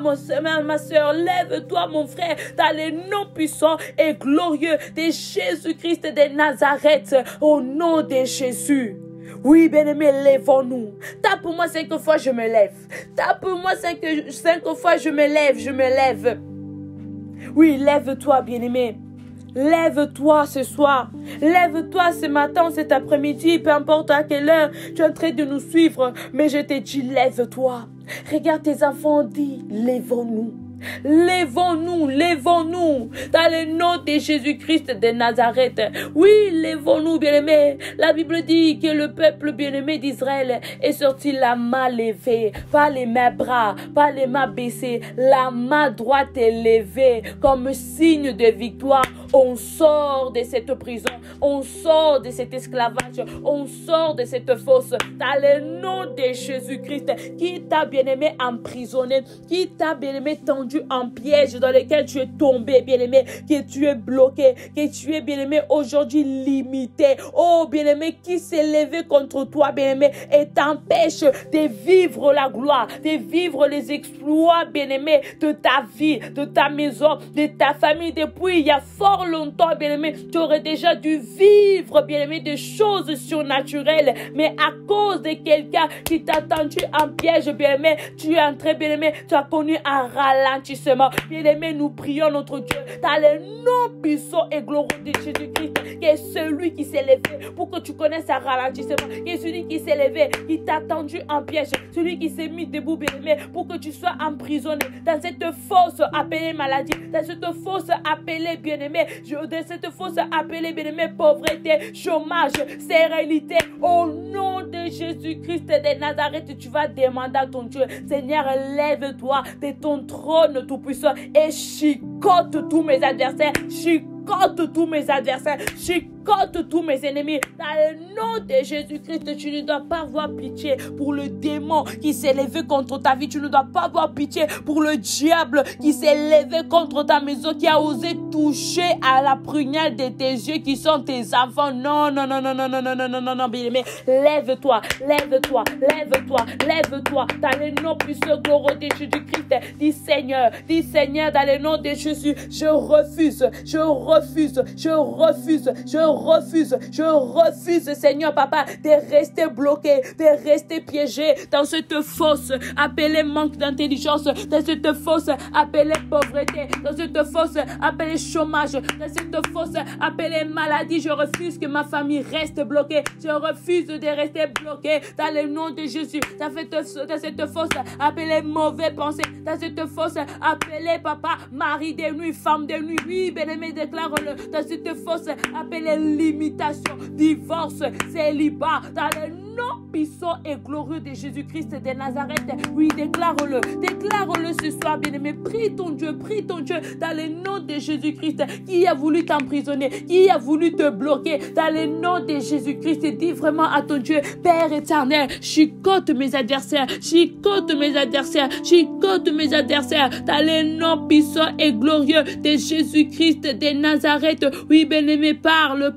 ma soeur, lève-toi, mon frère, dans le nom puissant et glorieux de Jésus-Christ de Nazareth, au nom de Jésus. Oui, bien-aimé, lèvons-nous. Tape-moi 5 fois, je me lève. Tape-moi 5 fois, je me lève. Oui, lève-toi, bien-aimé. Lève-toi ce soir. Lève-toi ce matin, cet après-midi, peu importe à quelle heure tu es en train de nous suivre. Mais je te dis, lève-toi. Regarde tes enfants, dis, lèvons-nous. Lèvons-nous, lèvons-nous dans le nom de Jésus-Christ de Nazareth. Oui, lèvons-nous, bien-aimés. La Bible dit que le peuple bien-aimé d'Israël est sorti la main levée, pas les mains bras, pas les mains baissées, la main droite est levée comme signe de victoire. On sort de cette prison, on sort de cet esclavage, on sort de cette fosse dans le nom de Jésus-Christ qui t'a bien-aimé emprisonné, qui t'a bien-aimé tendu en piège dans lequel tu es tombé, bien-aimé, que tu es bloqué, que tu es bien-aimé aujourd'hui limité. Oh bien-aimé, qui s'est levé contre toi, bien-aimé, et t'empêche de vivre la gloire, de vivre les exploits, bien-aimé, de ta vie, de ta maison, de ta famille. Depuis il y a fort longtemps, bien-aimé, tu aurais déjà dû vivre, bien-aimé, des choses surnaturelles, mais à cause de quelqu'un qui t'a tendu en piège, bien-aimé, tu es entré, bien-aimé, tu as connu un ralentissement. Bien-aimé, nous prions notre Dieu dans le nom puissant et glorieux de Jésus-Christ, qui est celui qui s'est levé pour que tu connaisses un ralentissement, qui est celui qui s'est levé, qui t'a tendu en piège, celui qui s'est mis debout, bien-aimé, pour que tu sois emprisonné dans cette fosse appelée maladie, dans cette fosse appelée, bien-aimé, dans cette fosse appelée, bien-aimé, pauvreté, chômage, sérénité. Au nom de Jésus-Christ de Nazareth, tu vas demander à ton Dieu, Seigneur, lève-toi de ton trône tout-puissant et chicote tous mes adversaires, chicote tous mes adversaires, chicote tous mes ennemis. Dans le nom de Jésus-Christ, tu ne dois pas avoir pitié pour le démon qui s'est levé contre ta vie. Tu ne dois pas avoir pitié pour le diable qui s'est levé contre ta maison, qui a osé toucher à la prunelle de tes yeux qui sont tes enfants. Non, non, non, non, non, non, non, non, non, non, non, bien-aimé. Lève-toi, lève-toi, lève-toi, lève-toi. Dans le nom puissant glorieux de Jésus-Christ, dis Seigneur, dans le nom de Jésus, je refuse, Seigneur Papa, de rester bloqué, de rester piégé dans cette fosse appelée manque d'intelligence, dans cette fosse appelée pauvreté, dans cette fosse appelée chômage, dans cette fosse appelée maladie. Je refuse que ma famille reste bloquée, je refuse de rester bloqué dans le nom de Jésus. Dans cette fosse appelée mauvaise pensée, dans cette fosse appelée papa, mari de nuit, femme de nuit, oui, bien-aimé, déclare-le, dans cette fosse appelée limitation, divorce, célibat, dans le nom puissant et glorieux de Jésus-Christ de Nazareth. Oui, déclare-le. Déclare-le ce soir, bien-aimé. Prie ton Dieu dans le nom de Jésus-Christ qui a voulu t'emprisonner, qui a voulu te bloquer. Dans le nom de Jésus-Christ, dis vraiment à ton Dieu, Père éternel, chicote mes adversaires, chicote mes adversaires, chicote mes adversaires. Dans le nom puissant et glorieux de Jésus-Christ de Nazareth. Oui, bien-aimé, parle,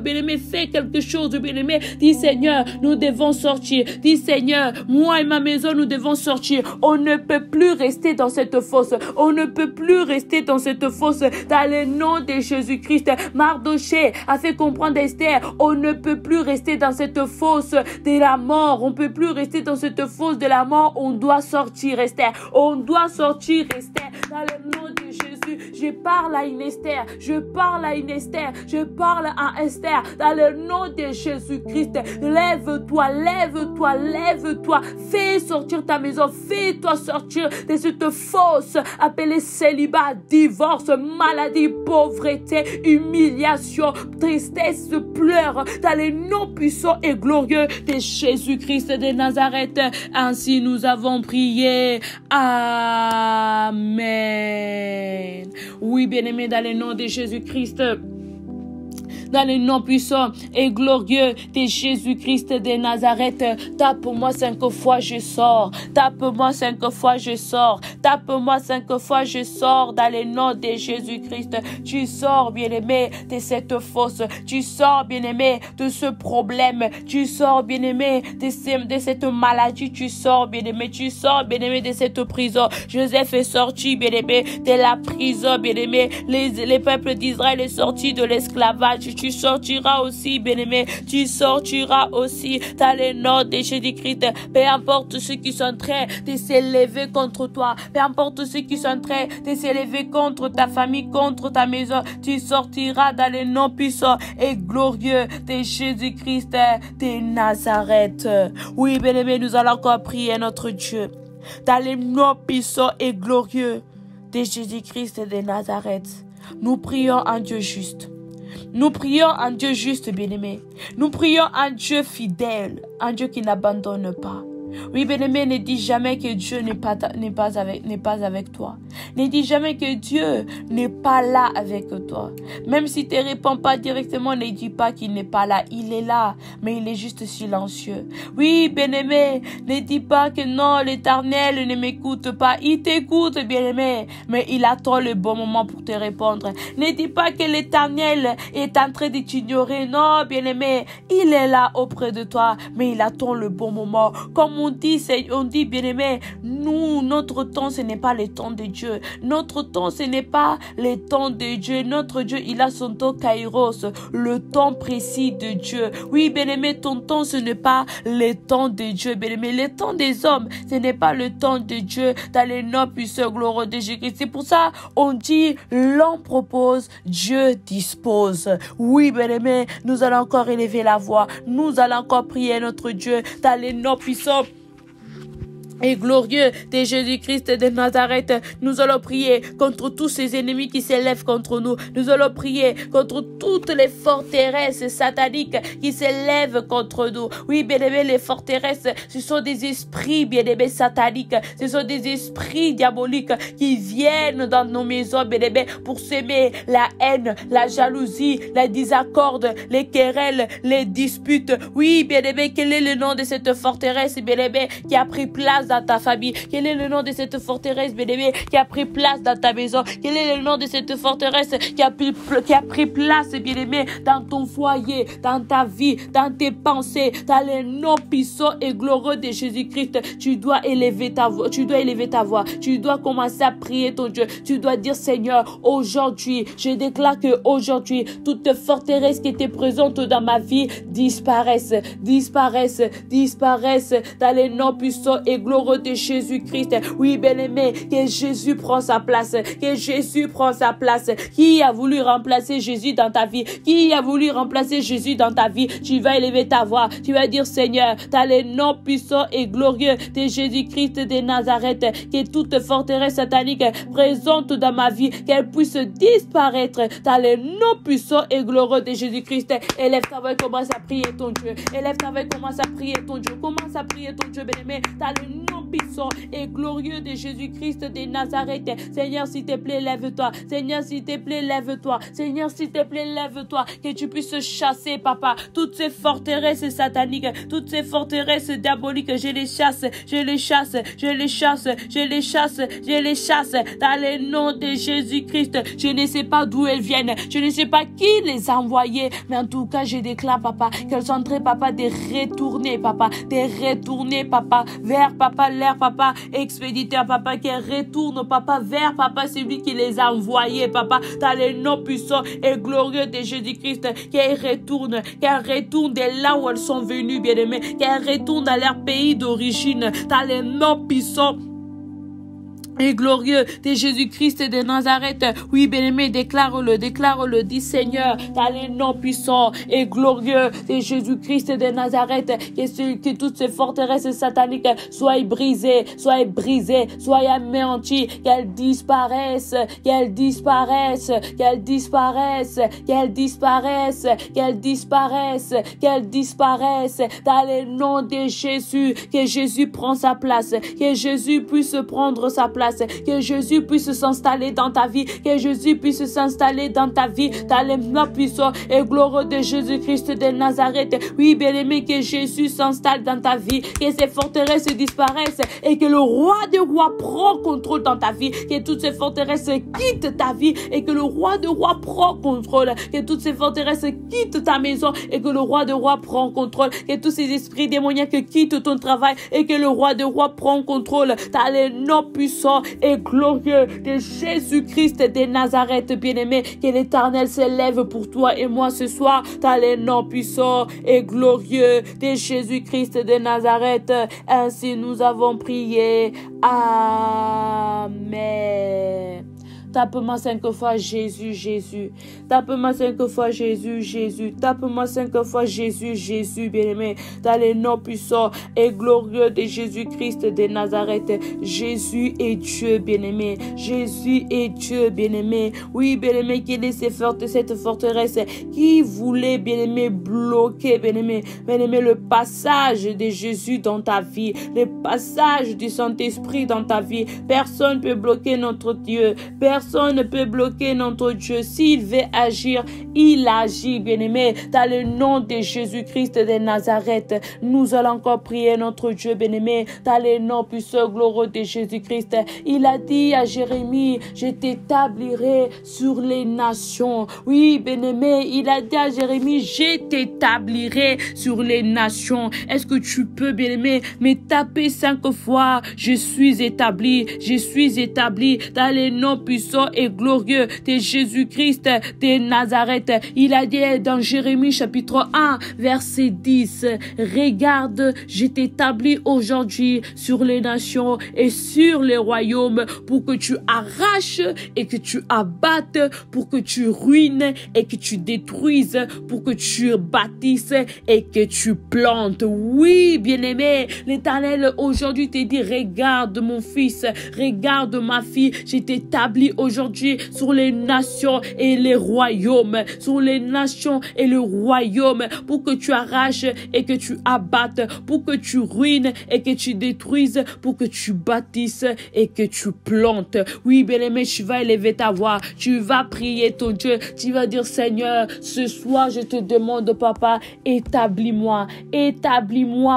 bien-aimé, fais quelque chose, bien-aimé. Dis Seigneur, nous devons sortir. Dis Seigneur, moi et ma maison, nous devons sortir. On ne peut plus rester dans cette fosse. On ne peut plus rester dans cette fosse. Dans le nom de Jésus-Christ, Mardoché a fait comprendre à Esther, on ne peut plus rester dans cette fosse de la mort. On ne peut plus rester dans cette fosse de la mort. On doit sortir, Esther. On doit sortir, Esther. Dans le nom de Jésus, je parle à une Esther. Je parle à une Esther. Je parle à Esther. Dans le nom de Jésus-Christ, lève-toi, lève-toi, lève-toi. Fais sortir ta maison. Fais-toi sortir de cette fosse appelée célibat, divorce, maladie, pauvreté, humiliation, tristesse, pleurs. Dans le nom puissant et glorieux de Jésus-Christ de Nazareth. Ainsi nous avons prié. Amen. Oui, bien-aimé, dans le nom de Jésus-Christ. Dans le nom puissant et glorieux de Jésus-Christ de Nazareth, tape-moi 5 fois, je sors. Tape-moi 5 fois, je sors. Tape-moi 5 fois, je sors. Dans le nom de Jésus-Christ, tu sors, bien-aimé, de cette fosse. Tu sors, bien-aimé, de ce problème. Tu sors, bien-aimé, de cette maladie. Tu sors, bien-aimé. Tu sors, bien-aimé, de cette prison. Joseph est sorti, bien-aimé, de la prison, bien-aimé. Les peuples d'Israël est sorti de l'esclavage. Tu sortiras aussi, bien-aimé. Tu sortiras aussi dans le nom de Jésus-Christ. Peu importe ceux qui sont en train de s'élever contre toi. Peu importe ceux qui sont en train de s'élever contre ta famille, contre ta maison. Tu sortiras dans le nom puissant et glorieux de Jésus-Christ de Nazareth. Oui, bien-aimé, nous allons encore prier notre Dieu. Dans le nom puissant et glorieux de Jésus-Christ de Nazareth. Nous prions un Dieu juste. Nous prions un Dieu juste, bien-aimé. Nous prions un Dieu fidèle, un Dieu qui n'abandonne pas. Oui, bien-aimé, ne dis jamais que Dieu n'est pas avec toi. Ne dis jamais que Dieu n'est pas là avec toi. Même s'il ne te répond pas directement, ne dis pas qu'il n'est pas là. Il est là, mais il est juste silencieux. Oui, bien-aimé, ne dis pas que non, l'Éternel ne m'écoute pas. Il t'écoute, bien-aimé, mais il attend le bon moment pour te répondre. Ne dis pas que l'Éternel est en train de t'ignorer. Non, bien-aimé, il est là auprès de toi, mais il attend le bon moment. Comme on dit, bien-aimé, notre temps, ce n'est pas le temps de Dieu. Notre temps, ce n'est pas le temps de Dieu. Notre Dieu, il a son temps kairos, le temps précis de Dieu. Oui, bien-aimé, ton temps, ce n'est pas le temps de Dieu, bien-aimé. Le temps des hommes, ce n'est pas le temps de Dieu. Dans les noms puissants, glorieux de Jésus-Christ. C'est pour ça, on dit, l'homme propose, Dieu dispose. Oui, bien-aimé, nous allons encore élever la voix. Nous allons encore prier notre Dieu. Dans les noms puissants et glorieux de Jésus-Christ de Nazareth, nous allons prier contre tous ces ennemis qui s'élèvent contre nous. Nous allons prier contre toutes les forteresses sataniques qui s'élèvent contre nous. Oui, bien-aimés, les forteresses, ce sont des esprits, bien-aimés, sataniques. Ce sont des esprits diaboliques qui viennent dans nos maisons, bien-aimés, pour s'aimer la haine, la jalousie, la discorde, les querelles, les disputes. Oui, bien-aimés, quel est le nom de cette forteresse, bien-aimés, qui a pris place dans ta famille? Quel est le nom de cette forteresse, bien-aimé, qui a pris place dans ta maison? Quel est le nom de cette forteresse qui a pris place, bien-aimé, dans ton foyer, dans ta vie, dans tes pensées? Dans le nom puissant et glorieux de Jésus-Christ, tu dois élever ta voix. Tu dois élever ta voix. Tu dois commencer à prier ton Dieu. Tu dois dire, Seigneur, aujourd'hui, je déclare que aujourd'hui, toute forteresse qui était présente dans ma vie disparaissent, disparaissent, disparaissent. Dans le nom puissant et glorieux gloire de Jésus-Christ. Oui, bien-aimé, que Jésus prend sa place, que Jésus prend sa place. Qui a voulu remplacer Jésus dans ta vie? Qui a voulu remplacer Jésus dans ta vie? Tu vas élever ta voix, tu vas dire Seigneur, t'as le nom puissant et glorieux de Jésus-Christ de Nazareth, que toute forteresse satanique présente dans ma vie, qu'elle puisse disparaître. T'as le nom puissant et glorieux de Jésus-Christ. Élève ta voix et commence à prier ton Dieu. Élève ta voix et commence à prier ton Dieu. Commence à prier ton Dieu, bien-aimé. T'as le nom puissant et glorieux de Jésus-Christ de Nazareth. Seigneur, s'il te plaît, lève-toi. Seigneur, s'il te plaît, lève-toi. Seigneur, s'il te plaît, lève-toi. Que tu puisses chasser, papa, toutes ces forteresses sataniques, toutes ces forteresses diaboliques. Je les chasse, je les chasse, je les chasse, je les chasse, je les chasse. Dans le nom de Jésus-Christ, je ne sais pas d'où elles viennent. Je ne sais pas qui les a envoyées. Mais en tout cas, je déclare, papa, qu'elles sont en train, papa, de retourner, papa, vers, papa, l'air, papa, expéditeur, papa, qui retourne, papa, vers, papa, celui qui les a envoyés, papa, dans le nom puissant et glorieux de Jésus-Christ, qu'elles retournent de là où elles sont venues, bien-aimées, qu'elles retournent dans leur pays d'origine, dans le nom puissant et glorieux de Jésus-Christ de Nazareth. Oui, bien-aimé, déclare-le, dis Seigneur, dans le nom puissant et glorieux de Jésus-Christ de Nazareth, que toutes ces forteresses sataniques soient brisées, soient anéanties, qu'elles disparaissent, qu'elles disparaissent, qu'elles disparaissent, qu'elles disparaissent, qu'elles disparaissent, qu'elles disparaissent, dans le nom de Jésus, que Jésus prend sa place, que Jésus puisse prendre sa place, que Jésus puisse s'installer dans ta vie, que Jésus puisse s'installer dans ta vie, dans le nom puissant et glorieux de Jésus-Christ de Nazareth. Oui, bien-aimé, que Jésus s'installe dans ta vie, que ces forteresses disparaissent et que le roi des rois prend contrôle dans ta vie, que toutes ces forteresses quittent ta vie et que le roi des rois prend contrôle, que toutes ces forteresses quittent ta maison et que le roi des rois prend contrôle, que tous ces esprits démoniaques quittent ton travail et que le roi des rois prend contrôle, dans le nom puissant et glorieux de Jésus-Christ de Nazareth, bien-aimé, que l'Éternel s'élève pour toi et moi ce soir, dans le nom puissant et glorieux de Jésus-Christ de Nazareth. Ainsi nous avons prié. Amen. Tape-moi 5 fois Jésus, Jésus. Tape-moi 5 fois Jésus, Jésus. Tape-moi 5 fois Jésus, Jésus, bien-aimé. Dans le nom puissant et glorieux de Jésus-Christ de Nazareth. Jésus est Dieu, bien-aimé. Jésus est Dieu, bien-aimé. Oui, bien-aimé, quelle est cette forteresse qui voulait, bien-aimé, bloquer, bien-aimé, le passage de Jésus dans ta vie, le passage du Saint-Esprit dans ta vie. Personne ne peut bloquer notre Dieu. Personne ne peut bloquer notre Dieu. S'il veut agir, il agit, bien-aimé. Dans le nom de Jésus-Christ de Nazareth, nous allons encore prier notre Dieu, bien-aimé. Dans le nom puissant glorieux de Jésus-Christ. Il a dit à Jérémie, je t'établirai sur les nations. Oui, bien-aimé, il a dit à Jérémie, je t'établirai sur les nations. Est-ce que tu peux, bien-aimé, me taper 5 fois? Je suis établi dans le nom puissant et glorieux de Jésus-Christ de Nazareth. Il a dit dans Jérémie chapitre 1 verset 10, regarde, je t'établis aujourd'hui sur les nations et sur les royaumes pour que tu arraches et que tu abattes, pour que tu ruines et que tu détruises, pour que tu bâtisses et que tu plantes. Oui, bien-aimé, l'Éternel aujourd'hui te dit, regarde mon fils, regarde ma fille, je t'établis aujourd'hui sur les nations et les royaumes, sur les nations et le royaume, pour que tu arraches et que tu abattes, pour que tu ruines et que tu détruises, pour que tu bâtisses et que tu plantes. Oui, bien-aimé, tu vas élever ta voix, tu vas prier ton Dieu, tu vas dire, Seigneur, ce soir, je te demande, papa, établis-moi,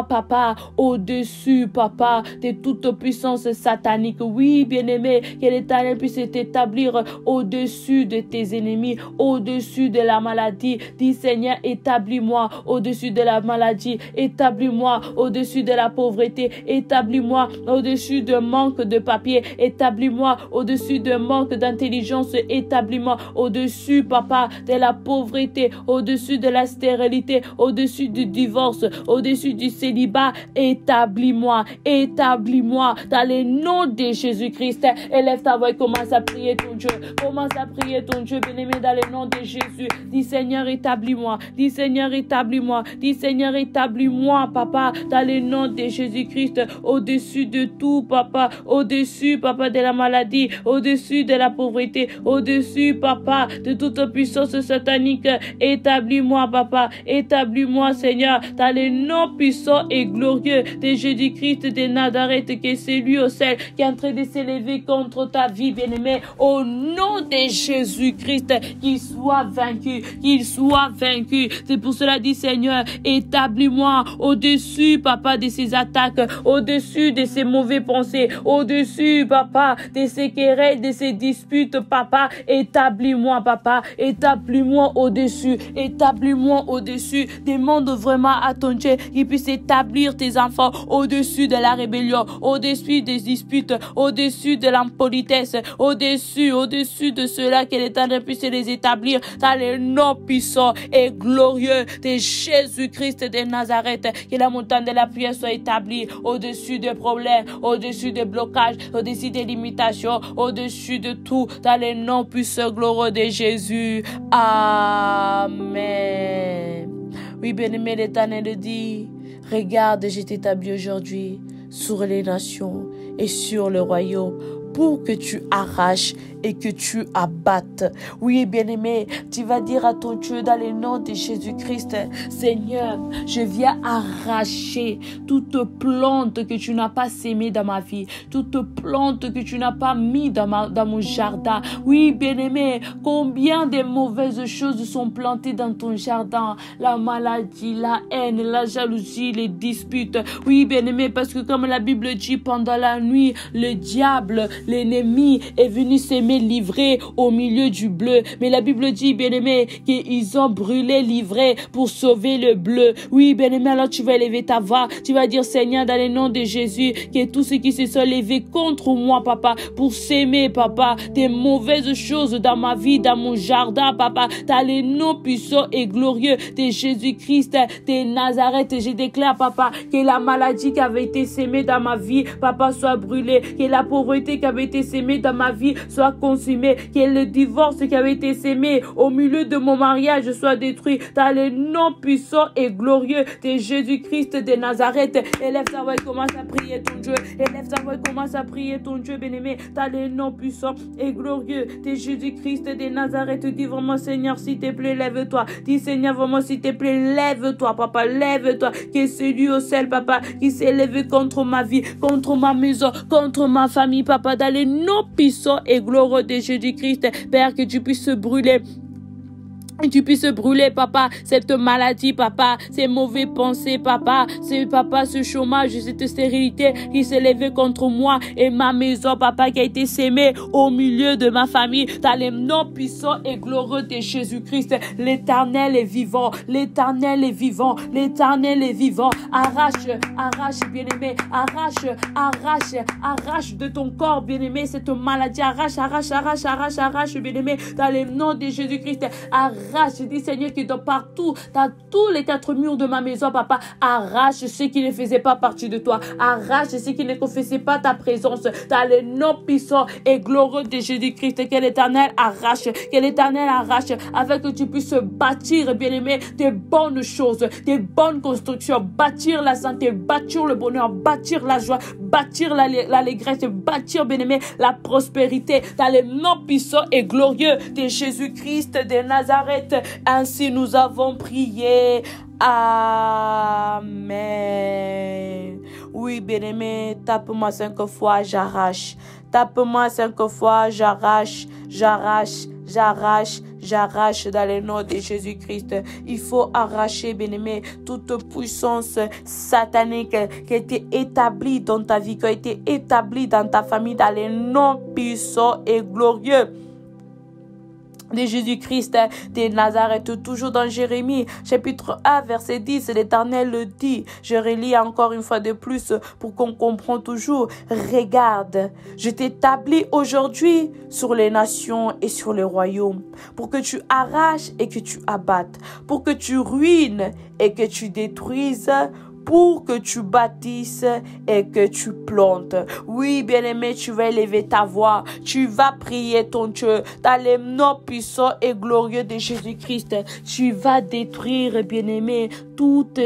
papa, au-dessus, papa, de toute puissance satanique. Oui, bien-aimé, que l'Éternel puisse t'établir t'établir au-dessus de tes ennemis, au-dessus de la maladie. Dis Seigneur, établis-moi au-dessus de la maladie, établis-moi au-dessus de la pauvreté, établis-moi au-dessus de manque de papier, établis-moi au-dessus de manque d'intelligence, établis-moi au-dessus, papa, de la pauvreté, au-dessus de la stérilité, au-dessus du divorce, au-dessus du célibat. Établis-moi, établis-moi dans le nom de Jésus-Christ. Élève ta voix et commence à prier ton Dieu. Commence à prier ton Dieu, bien-aimé, dans le nom de Jésus. Dis Seigneur, établis-moi. Dis Seigneur, établis-moi. Dis Seigneur, établis-moi, papa, dans le nom de Jésus-Christ. Au-dessus de tout, papa. Au-dessus, papa, de la maladie. Au-dessus de la pauvreté. Au-dessus, papa, de toute puissance satanique. Établis-moi, papa. Établis-moi, Seigneur, dans le nom puissant et glorieux de Jésus-Christ de Nazareth, que c'est lui au ciel qui est en train de s'élever contre ta vie, bien-aimé. Au nom de Jésus-Christ, qu'il soit vaincu, qu'il soit vaincu. C'est pour cela, dit Seigneur, établis-moi au-dessus, papa, de ces attaques, au-dessus de ces mauvais pensées, au-dessus, papa, de ces querelles, de ces disputes, papa. Établis-moi, papa. Établis-moi au-dessus. Établis-moi au-dessus. Demande vraiment à ton Dieu qu'il puisse établir tes enfants au-dessus de la rébellion, au-dessus des disputes, au-dessus de l'impolitesse, au-dessus de cela que l'Éternel puisse les établir dans le nom puissant et glorieux de Jésus-Christ de Nazareth. Que la montagne de la prière soit établie au-dessus des problèmes, au-dessus des blocages, au-dessus des limitations, au-dessus de tout dans le nom puissant glorieux de Jésus. Amen. Oui, bien-aimé, l'Éternel dit, regarde, je t'établis aujourd'hui sur les nations et sur le royaume pour que tu arraches et que tu abattes. Oui, bien-aimé, tu vas dire à ton Dieu dans le nom de Jésus-Christ, Seigneur, je viens arracher toute plante que tu n'as pas sémée dans ma vie, toute plante que tu n'as pas mis dans mon jardin. Oui, bien-aimé, combien de mauvaises choses sont plantées dans ton jardin? La maladie, la haine, la jalousie, les disputes. Oui, bien-aimé, parce que comme la Bible dit, pendant la nuit, le diable, l'ennemi est venu s'aimer livré au milieu du bleu. Mais la Bible dit, bien-aimé, qu'ils ont brûlé livré pour sauver le bleu. Oui, bien-aimé, alors tu vas élever ta voix. Tu vas dire, Seigneur, dans le nom de Jésus, que tous ceux qui se sont levés contre moi, papa, pour s'aimer, papa, des mauvaises choses dans ma vie, dans mon jardin, papa, dans le nom puissant et glorieux de Jésus-Christ de Nazareth, je déclare, papa, que la maladie qui avait été sémée dans ma vie, papa, soit brûlée, que la pauvreté qui avait été sémée dans ma vie soit consumée, que le divorce qui avait été sémé au milieu de mon mariage soit détruit dans le nom puissant et glorieux de Jésus-Christ de Nazareth. Élève ta voix et commence à prier ton Dieu. Élève ta voix et commence à prier ton Dieu, bien-aimé, dans le nom puissant et glorieux de Jésus-Christ de Nazareth. Dis vraiment, Seigneur, s'il te plaît, lève-toi. Dis, Seigneur, vraiment, s'il te plaît, lève-toi, papa, lève-toi. Que celui au ciel, papa, qui s'est levé contre ma vie, contre ma maison, contre ma famille, papa, dans le nom puissant et glorieux de Jésus-Christ, Père, que tu puisses brûler. Et tu puisses brûler, papa, cette maladie, papa, ces mauvais pensées, papa, ce chômage, cette stérilité qui s'est levé contre moi et ma maison, papa, qui a été sémée au milieu de ma famille, dans les noms puissants et glorieux de Jésus-Christ. L'Éternel est vivant, l'Éternel est vivant, l'Éternel est vivant. Arrache, bien-aimé, arrache de ton corps, bien-aimé, cette maladie, arrache, bien-aimé, dans les noms de Jésus-Christ. Arrache, dis Seigneur, qui dans partout, dans tous les quatre murs de ma maison, papa, arrache ce qui ne faisait pas partie de toi, arrache ce qui ne confessait pas ta présence, dans le nom puissant et glorieux de Jésus-Christ, que l'Éternel arrache, afin que tu puisses bâtir, bien-aimé, des bonnes choses, des bonnes constructions, bâtir la santé, bâtir le bonheur, bâtir la joie, bâtir l'allégresse, bâtir, bien-aimé, la prospérité, dans le nom puissant et glorieux de Jésus-Christ de Nazareth. Ainsi nous avons prié. Amen. Oui, bien-aimé, tape-moi 5 fois, j'arrache. Tape-moi 5 fois, j'arrache, j'arrache, j'arrache, j'arrache dans le nom de Jésus-Christ. Il faut arracher, bien-aimé, toute puissance satanique qui a été établie dans ta vie, qui a été établie dans ta famille, dans le nom puissant et glorieux de Jésus-Christ de Nazareth. Toujours dans Jérémie, chapitre 1, verset 10, l'Éternel le dit. Je relis encore une fois de plus pour qu'on comprenne toujours. Regarde, je t'établis aujourd'hui sur les nations et sur les royaumes, pour que tu arraches et que tu abattes, pour que tu ruines et que tu détruises, pour que tu bâtisses et que tu plantes. Oui, bien-aimé, tu vas élever ta voix. Tu vas prier ton Dieu dans le nom puissant et glorieux de Jésus-Christ. Tu vas détruire, bien-aimé, toute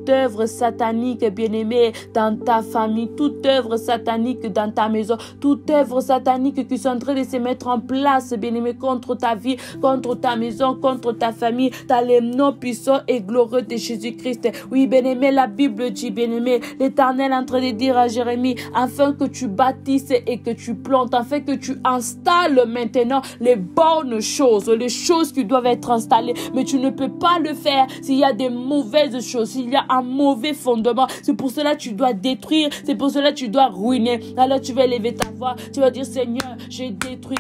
œuvre satanique, bien-aimé, dans ta famille, toute œuvre satanique dans ta maison, toute œuvre satanique qui sont en train de se mettre en place, bien-aimé, contre ta vie, contre ta maison, contre ta famille, dans le nom puissant et glorieux de Jésus-Christ. Oui, bien-aimé, la Bible dit, bien-aimé, l'Éternel est en train de dire à Jérémie, afin que tu bâtisses et que tu plantes, afin que tu installes maintenant les bonnes choses, les choses qui doivent être installées. Mais tu ne peux pas le faire s'il y a des mauvaises choses, s'il y a un mauvais fondement. C'est pour cela que tu dois détruire, c'est pour cela que tu dois ruiner. Alors tu vas élever ta voix, tu vas dire, Seigneur, j'ai détruit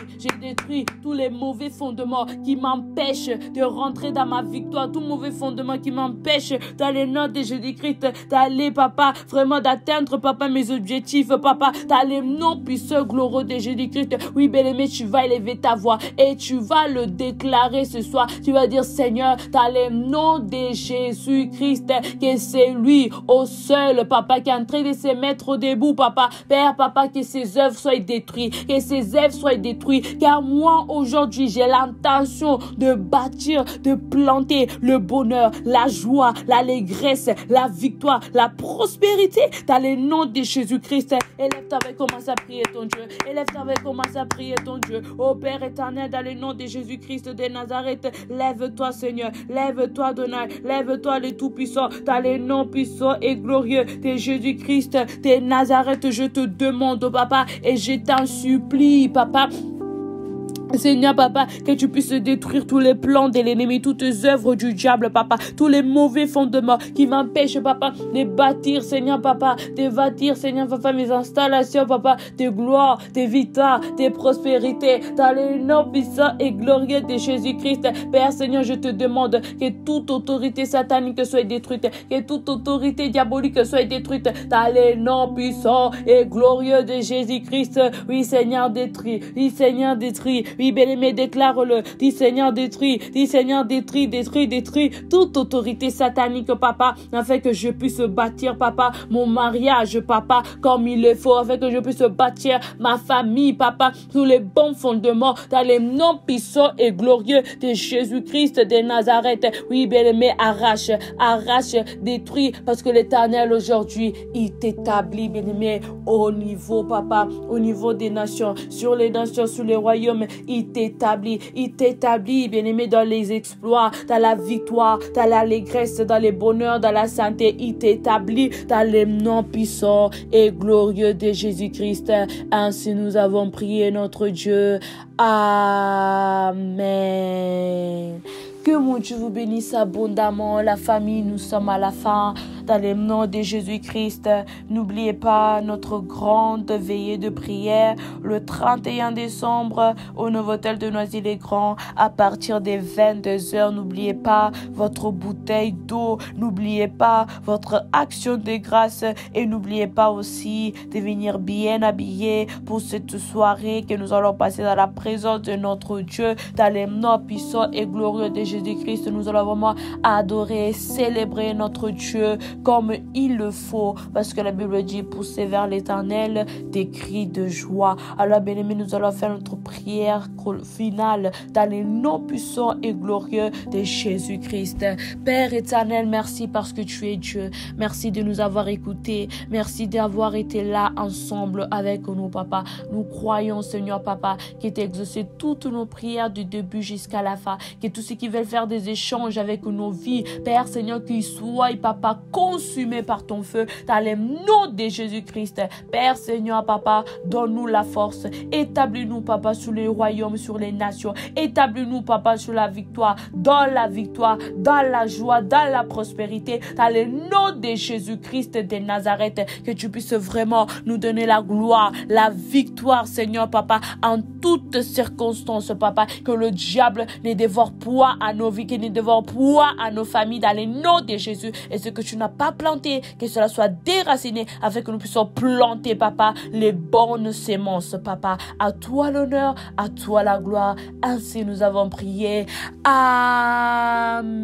tous les mauvais fondements qui m'empêchent de rentrer dans ma victoire, tout mauvais fondement qui m'empêche dans le nom de Jésus-Christ d'aller, papa, vraiment d'atteindre, papa, mes objectifs, papa, dans le nom puissant, glorieux de Jésus-Christ. Oui, bien-aimé, tu vas élever ta voix et tu vas le déclarer ce soir. Tu vas dire, Seigneur, dans le nom de Jésus-Christ, que c'est lui, au seul, papa, qui est en train de se mettre debout, papa. Père, papa, que ses œuvres soient détruites, que ses œuvres soient détruites, car moi, aujourd'hui, j'ai l'intention de bâtir, de planter le bonheur, la joie, l'allégresse, la victoire, la prospérité dans le nom de Jésus-Christ. Élève-toi avec, commence à prier ton Dieu. Élève-toi avec, commence à prier ton Dieu. Ô Père éternel, dans le nom de Jésus-Christ de Nazareth, lève-toi, Seigneur. Lève-toi, Adonai. Lève-toi, le Tout-Puissant, dans le nom puissant et glorieux de Jésus-Christ de Nazareth. Je te demande, papa, et je t'en supplie, papa, Seigneur, papa, que tu puisses détruire tous les plans de l'ennemi, toutes les œuvres du diable, papa, tous les mauvais fondements qui m'empêchent, papa, de bâtir, Seigneur, papa, de bâtir, Seigneur, papa, mes installations, papa, de gloire, de victoire, de prospérité, dans le nom puissant et glorieux de Jésus-Christ. Père, Seigneur, je te demande que toute autorité satanique soit détruite, que toute autorité diabolique soit détruite, dans le nom puissant et glorieux de Jésus-Christ. Oui, Seigneur, détruis, oui, Seigneur, détruis. Oui, bien-aimé, déclare-le. Dis, Seigneur, détruis. Dis, Seigneur, détruis toute autorité satanique, papa, afin que je puisse bâtir, papa, mon mariage, papa, comme il le faut, afin que je puisse bâtir ma famille, papa, sous les bons fondements, dans les noms puissants et glorieux de Jésus-Christ de Nazareth. Oui, bien-aimé, arrache, détruis, parce que l'Éternel aujourd'hui, il t'établit, bien-aimé, au niveau, papa, au niveau des nations, sur les royaumes. Il t'établit, bien-aimé, dans les exploits, dans la victoire, dans l'allégresse, dans le bonheur, dans la santé. Il t'établit dans les noms puissants et glorieux de Jésus-Christ. Ainsi nous avons prié notre Dieu. Amen. Que mon Dieu vous bénisse abondamment. La famille, nous sommes à la fin. Dans le nom de Jésus-Christ, n'oubliez pas notre grande veillée de prière le 31 décembre au Novotel de Noisy-le-Grand à partir des 22h. N'oubliez pas votre bouteille d'eau. N'oubliez pas votre action de grâce. Et n'oubliez pas aussi de venir bien habillé pour cette soirée que nous allons passer dans la présence de notre Dieu. Dans le nom puissant et glorieux de Jésus-Christ, nous allons vraiment adorer, célébrer notre Dieu comme il le faut, parce que la Bible dit pousser vers l'Éternel des cris de joie. Alors bien-aimés, nous allons faire notre prière finale dans les noms puissants et glorieux de Jésus-Christ. Père éternel, merci parce que tu es Dieu. Merci de nous avoir écoutés. Merci d'avoir été là ensemble avec nous, papa. Nous croyons, Seigneur, papa, que tu as exaucé toutes nos prières du début jusqu'à la fin, que tous ceux qui veulent faire des échanges avec nos vies. Père Seigneur, qu'ils soient, papa, consumés par ton feu dans le nom de Jésus-Christ. Père Seigneur, papa, donne-nous la force. Établis-nous, papa, sur les royaumes, sur les nations. Établis-nous, papa, sur la victoire, dans la joie, dans la prospérité, dans le nom de Jésus-Christ de Nazareth. Que tu puisses vraiment nous donner la gloire, la victoire, Seigneur, papa, en toutes circonstances, papa. Que le diable ne dévore point à nos vies, qu'il ne dévore point à nos familles, dans le nom de Jésus. Et ce que tu n'as pas planté, que cela soit déraciné, afin que nous puissions planter, papa, les bonnes sémences, papa. À toi l'honneur, à toi la gloire. Ainsi nous avons prié. Amen.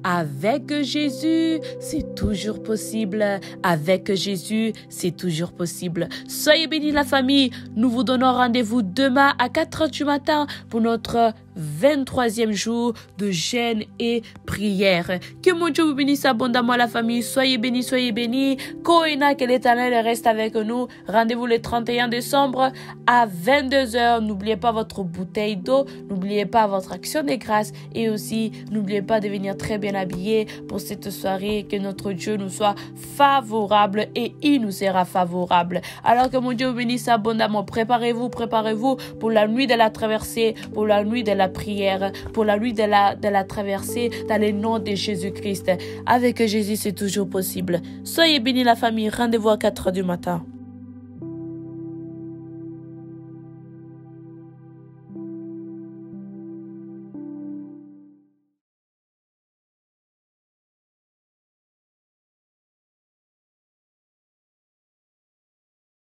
Avec Jésus, c'est toujours possible. Avec Jésus, c'est toujours possible. Soyez bénis la famille. Nous vous donnons rendez-vous demain à 4h du matin pour notre 23e jour de jeûne et prière. Que mon Dieu vous bénisse abondamment la famille. Soyez bénis, soyez bénis. Koina, que l'Éternel reste avec nous. Rendez-vous le 31 décembre à 22h. N'oubliez pas votre bouteille d'eau. N'oubliez pas votre action de grâce. Et aussi, n'oubliez pas de venir très bien habillé pour cette soirée. Que notre Dieu nous soit favorable et il nous sera favorable. Alors que mon Dieu vous bénisse abondamment. Préparez-vous pour la nuit de la traversée, pour la nuit de la prière, pour la nuit de la traversée dans le nom de Jésus-Christ. Avec Jésus, c'est toujours possible. Soyez bénis la famille. Rendez-vous à 4h du matin.